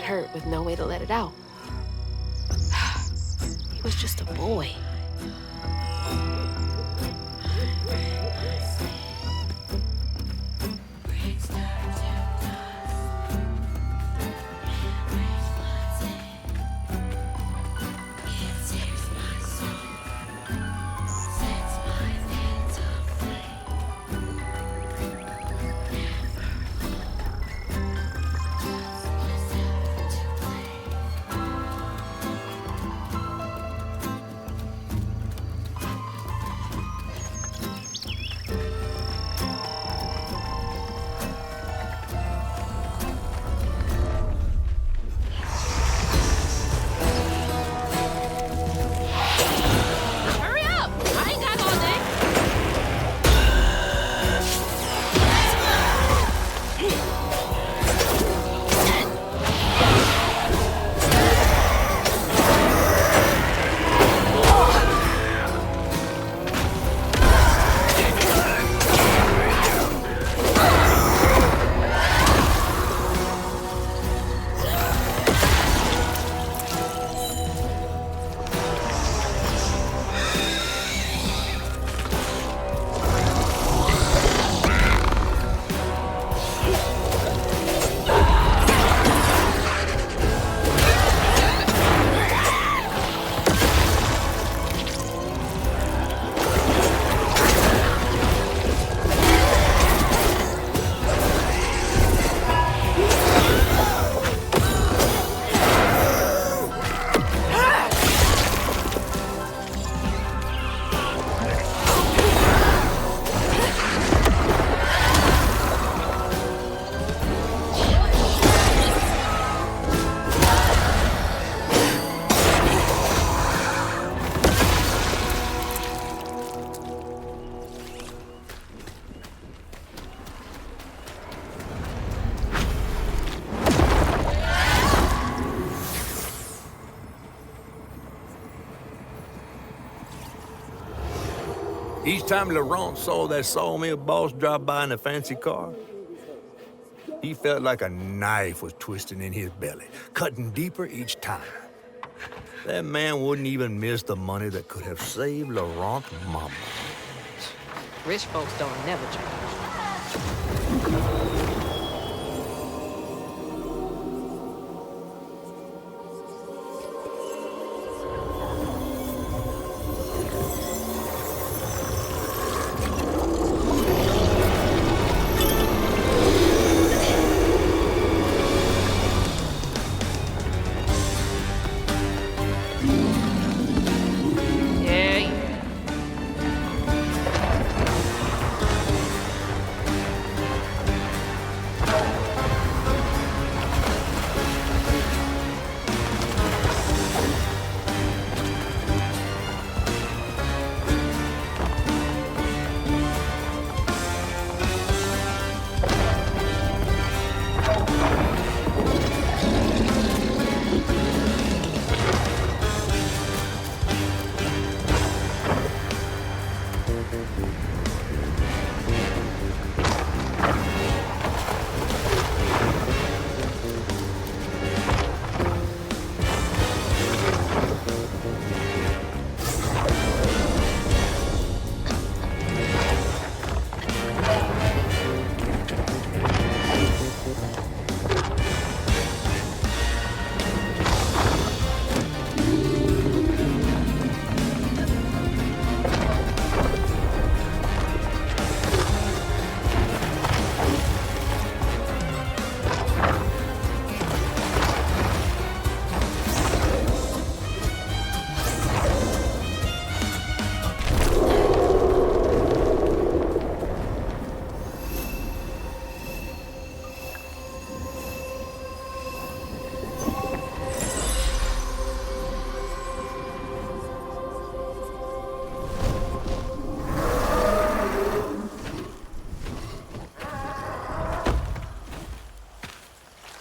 Hurt with no way to let it out. He was just a boy. Each time Laurent saw that sawmill boss drive by in a fancy car, he felt like a knife was twisting in his belly, cutting deeper each time. That man wouldn't even miss the money that could have saved Laurent's mama. Rich folks don't never change.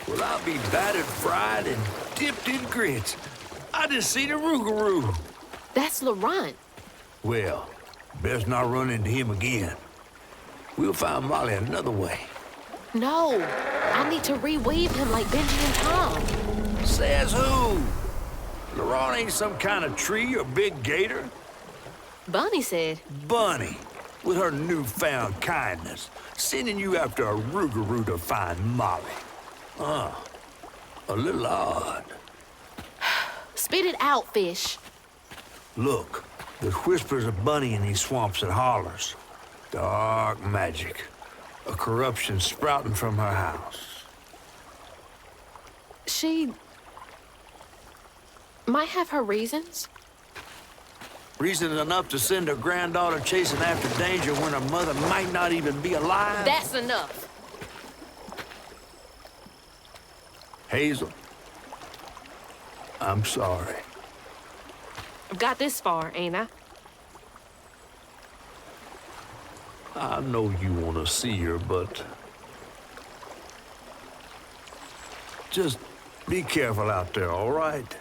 Well, I'll be battered, fried, and dipped in grits. I just seen a Rougarou. That's Laurent. Well, best not run into him again. We'll find Molly another way. No, I need to reweave him like Benji and Tom. Says who? Laurent ain't some kind of tree or big gator. Bunny said. Bunny, with her newfound kindness, sending you after a Rougarou to find Molly. A little odd. Spit it out, fish. Look, there's whispers of Bunny in these swamps and hollers. Dark magic. A corruption sprouting from her house. She might have her reasons. Reason enough to send her granddaughter chasing after danger when her mother might not even be alive? That's enough. Hazel, I'm sorry. I've got this far, ain't I? I know you want to see her, but just be careful out there, all right?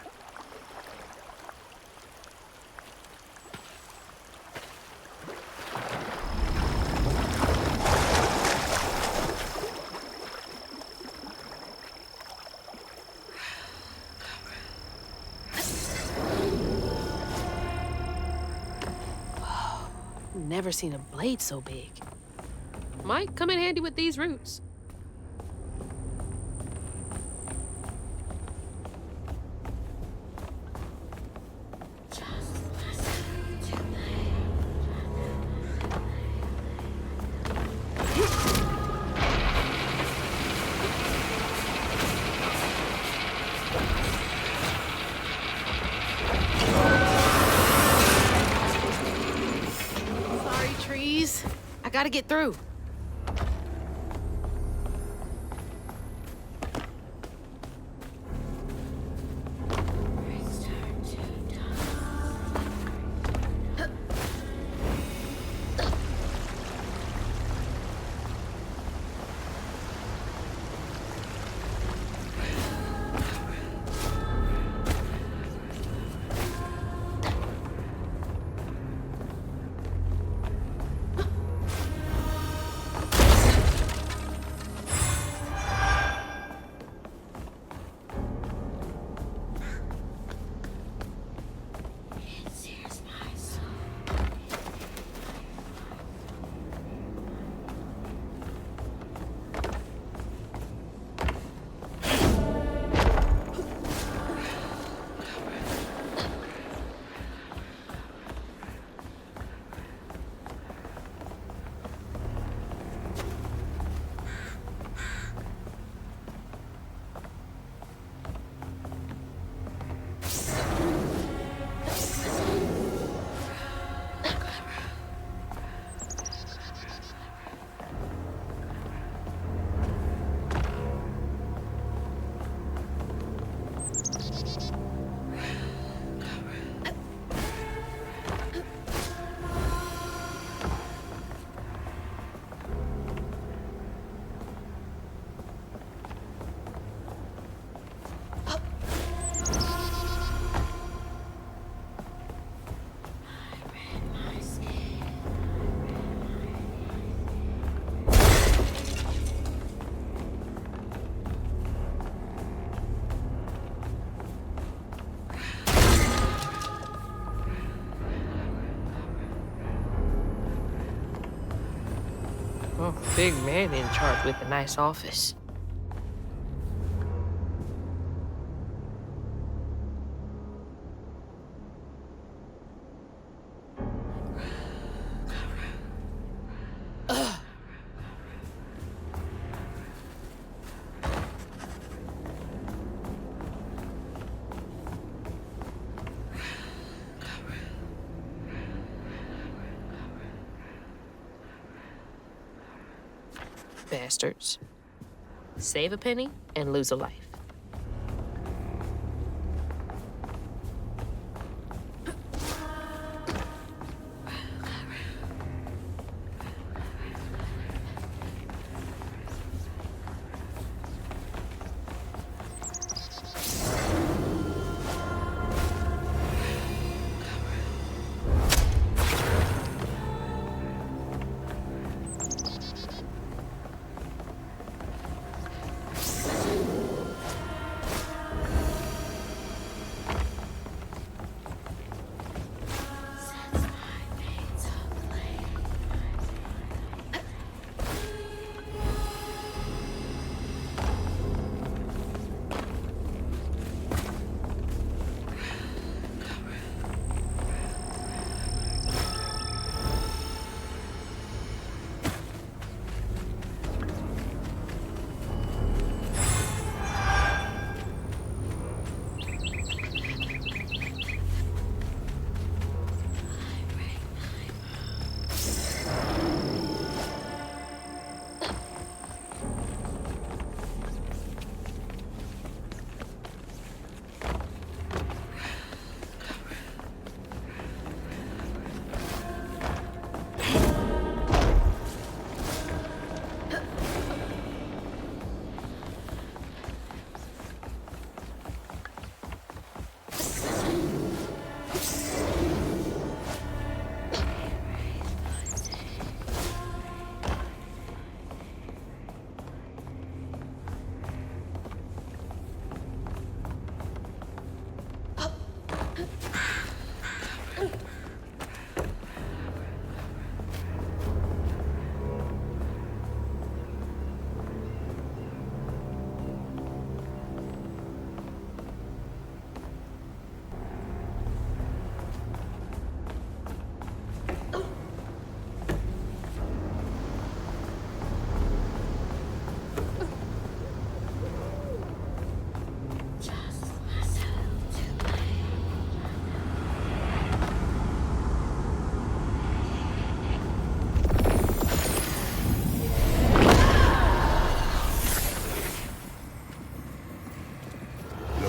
Never seen a blade so big. Might come in handy with these roots. I gotta get through. Big man in charge with a nice office. Bastards. Save a penny and lose a life.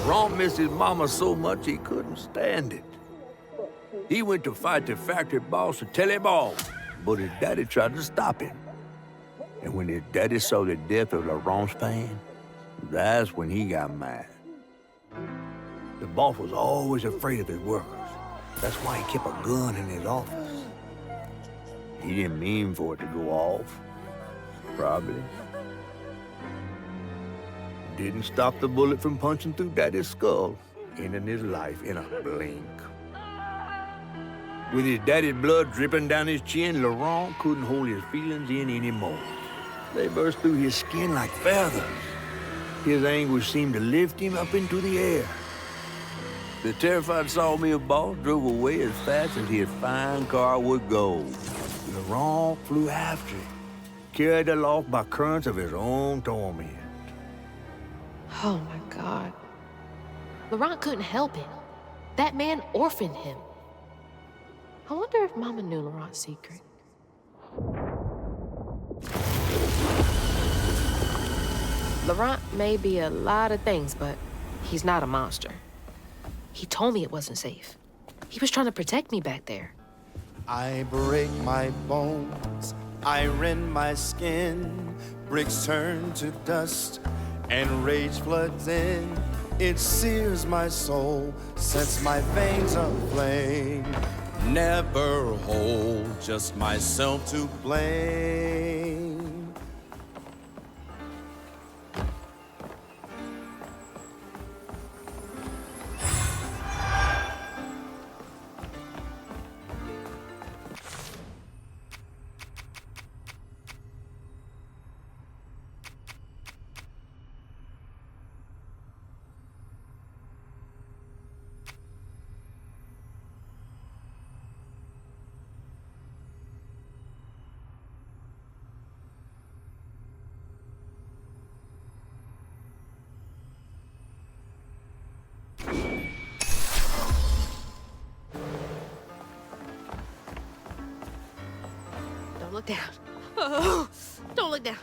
Laurent missed his mama so much he couldn't stand it. He went to fight the factory boss to tell him off, but his daddy tried to stop him. And when his daddy saw the death of Laurent's pain, that's when he got mad. The boss was always afraid of his workers. That's why he kept a gun in his office. He didn't mean for it to go off, probably. Didn't stop the bullet from punching through Daddy's skull, ending his life in a blink. With his daddy's blood dripping down his chin, Laurent couldn't hold his feelings in anymore. They burst through his skin like feathers. His anguish seemed to lift him up into the air. The terrified sawmill boss drove away as fast as his fine car would go. Laurent flew after it, carried aloft by currents of his own torment. Oh my God. Laurent couldn't help it. That man orphaned him. I wonder if Mama knew Laurent's secret. Laurent may be a lot of things, but he's not a monster. He told me it wasn't safe. He was trying to protect me back there. I break my bones, I rend my skin, bricks turn to dust, and rage floods in. It sears my soul, sets my veins aflame. Never whole, just myself to blame. look down. Oh, don't look down.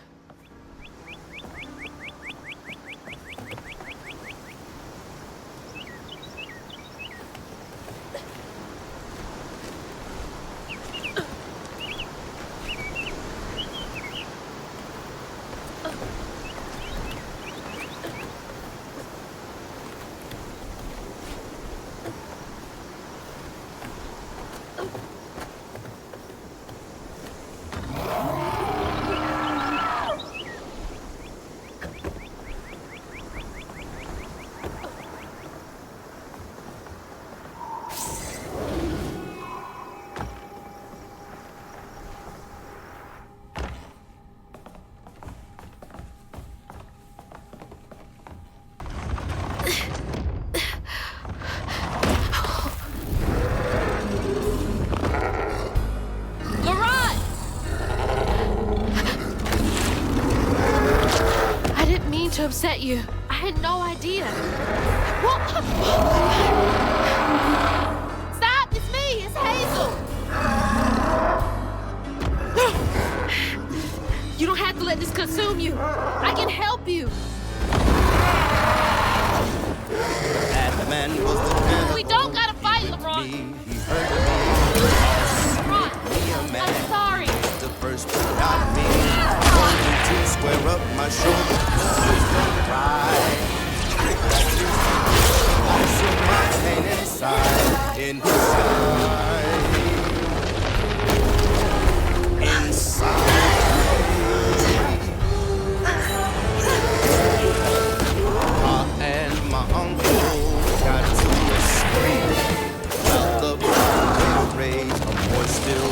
To upset you. I had no idea. Stop! It's me! It's Hazel! You don't have to let this consume you. I can help you. That man was the devil. We don't gotta fight, LeBron. He hurt me. LeBron, I'm sorry. The first one got me. To square up my shoulder, cry. I see my pain inside, and my uncle got to escape. Out the blood rage, a boy still.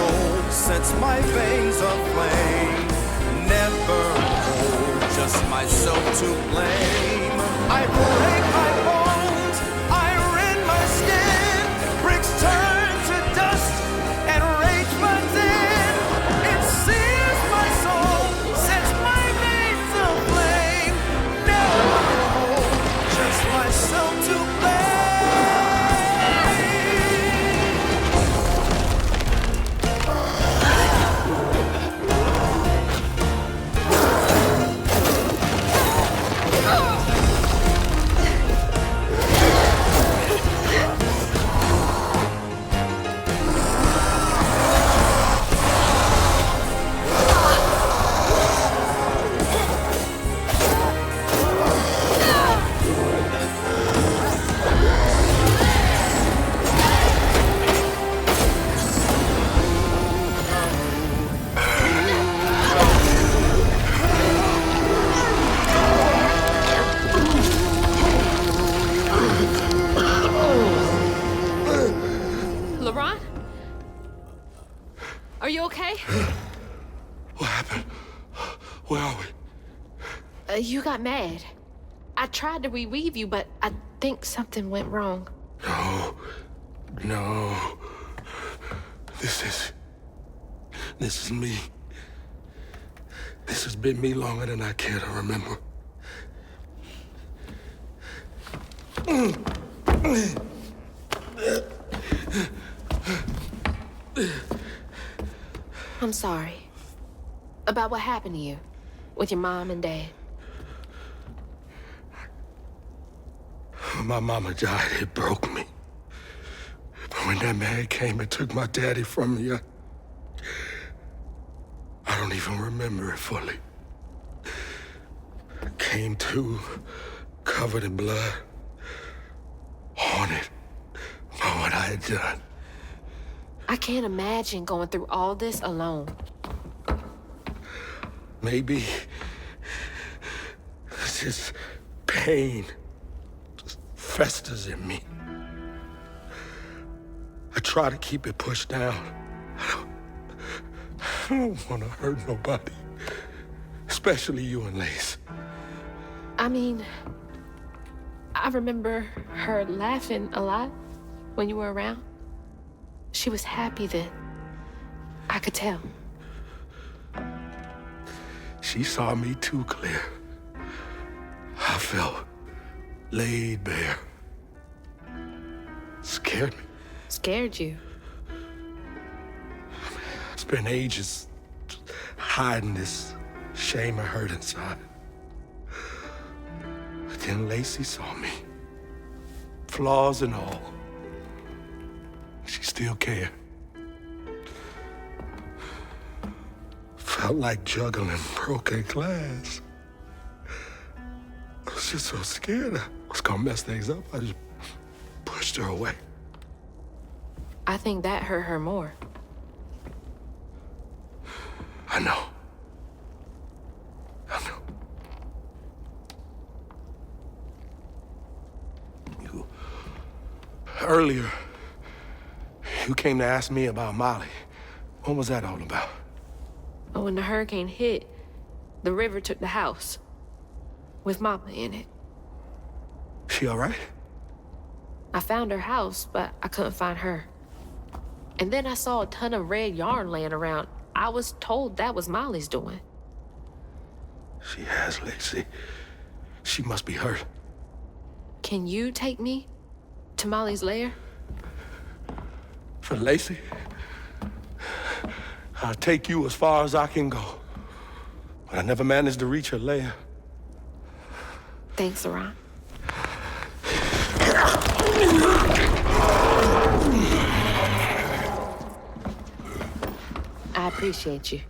soul, sets my veins aflame. Never hold just myself to blame. I break my bones, I rend my skin. Bricks turn to dust and rage floods in. It sears my soul, sets my veins aflame. Never hold just myself to blame. Laurent? Are you okay? What happened? Where are we? You got mad. I tried to reweave you, but I think something went wrong. No. This is me. This has been me longer than I care to remember. I'm sorry. About what happened to you with your mom and dad. My mama died. It broke me. But when that man came and took my daddy from me, I don't even remember it fully. Came to, covered in blood, haunted by what I had done. I can't imagine going through all this alone. Maybe this pain just festers in me. I try to keep it pushed down. I don't want to hurt nobody, especially you and Lace. I mean, I remember her laughing a lot when you were around. She was happy then. I could tell. She saw me too clear. I felt laid bare. Scared me. Scared you? I spent ages hiding this shame and hurt inside. But then Lacey saw me. Flaws and all. She still cared. Felt like juggling broken glass. I was just so scared I was gonna mess things up. I just pushed her away. I think that hurt her more. I know. Earlier, you came to ask me about Molly. What was that all about? But when the hurricane hit, the river took the house with Mama in it. She all right? I found her house, but I couldn't find her. And then I saw a ton of red yarn laying around. I was told that was Molly's doing. She has, Lacey. She must be hurt. Can you take me to Molly's lair? For Lacey? I'll take you as far as I can go. But I never managed to reach her lair. Thanks, Laurent. I appreciate you.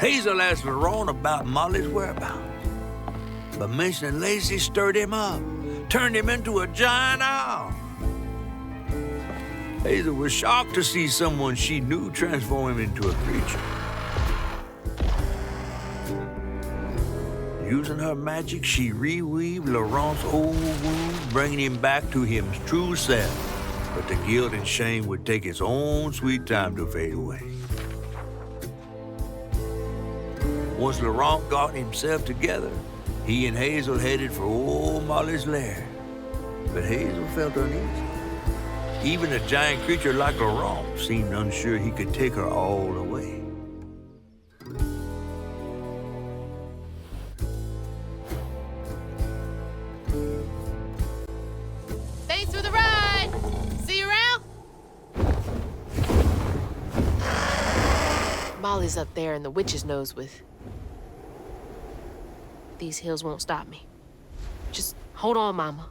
Hazel asked Laurent about Molly's whereabouts. But mentioning Lacey stirred him up, turned him into a giant owl. Hazel was shocked to see someone she knew transform him into a creature. Using her magic, she reweaved Laurent's old wound, bringing him back to his true self. But the guilt and shame would take its own sweet time to fade away. Once Laurent got himself together, he and Hazel headed for old Molly's lair. But Hazel felt uneasy. Even a giant creature like Laurent seemed unsure he could take her all the way. Thanks for the ride! See you around? Molly's up there in the witch's nose with... These hills won't stop me. Just hold on, Mama.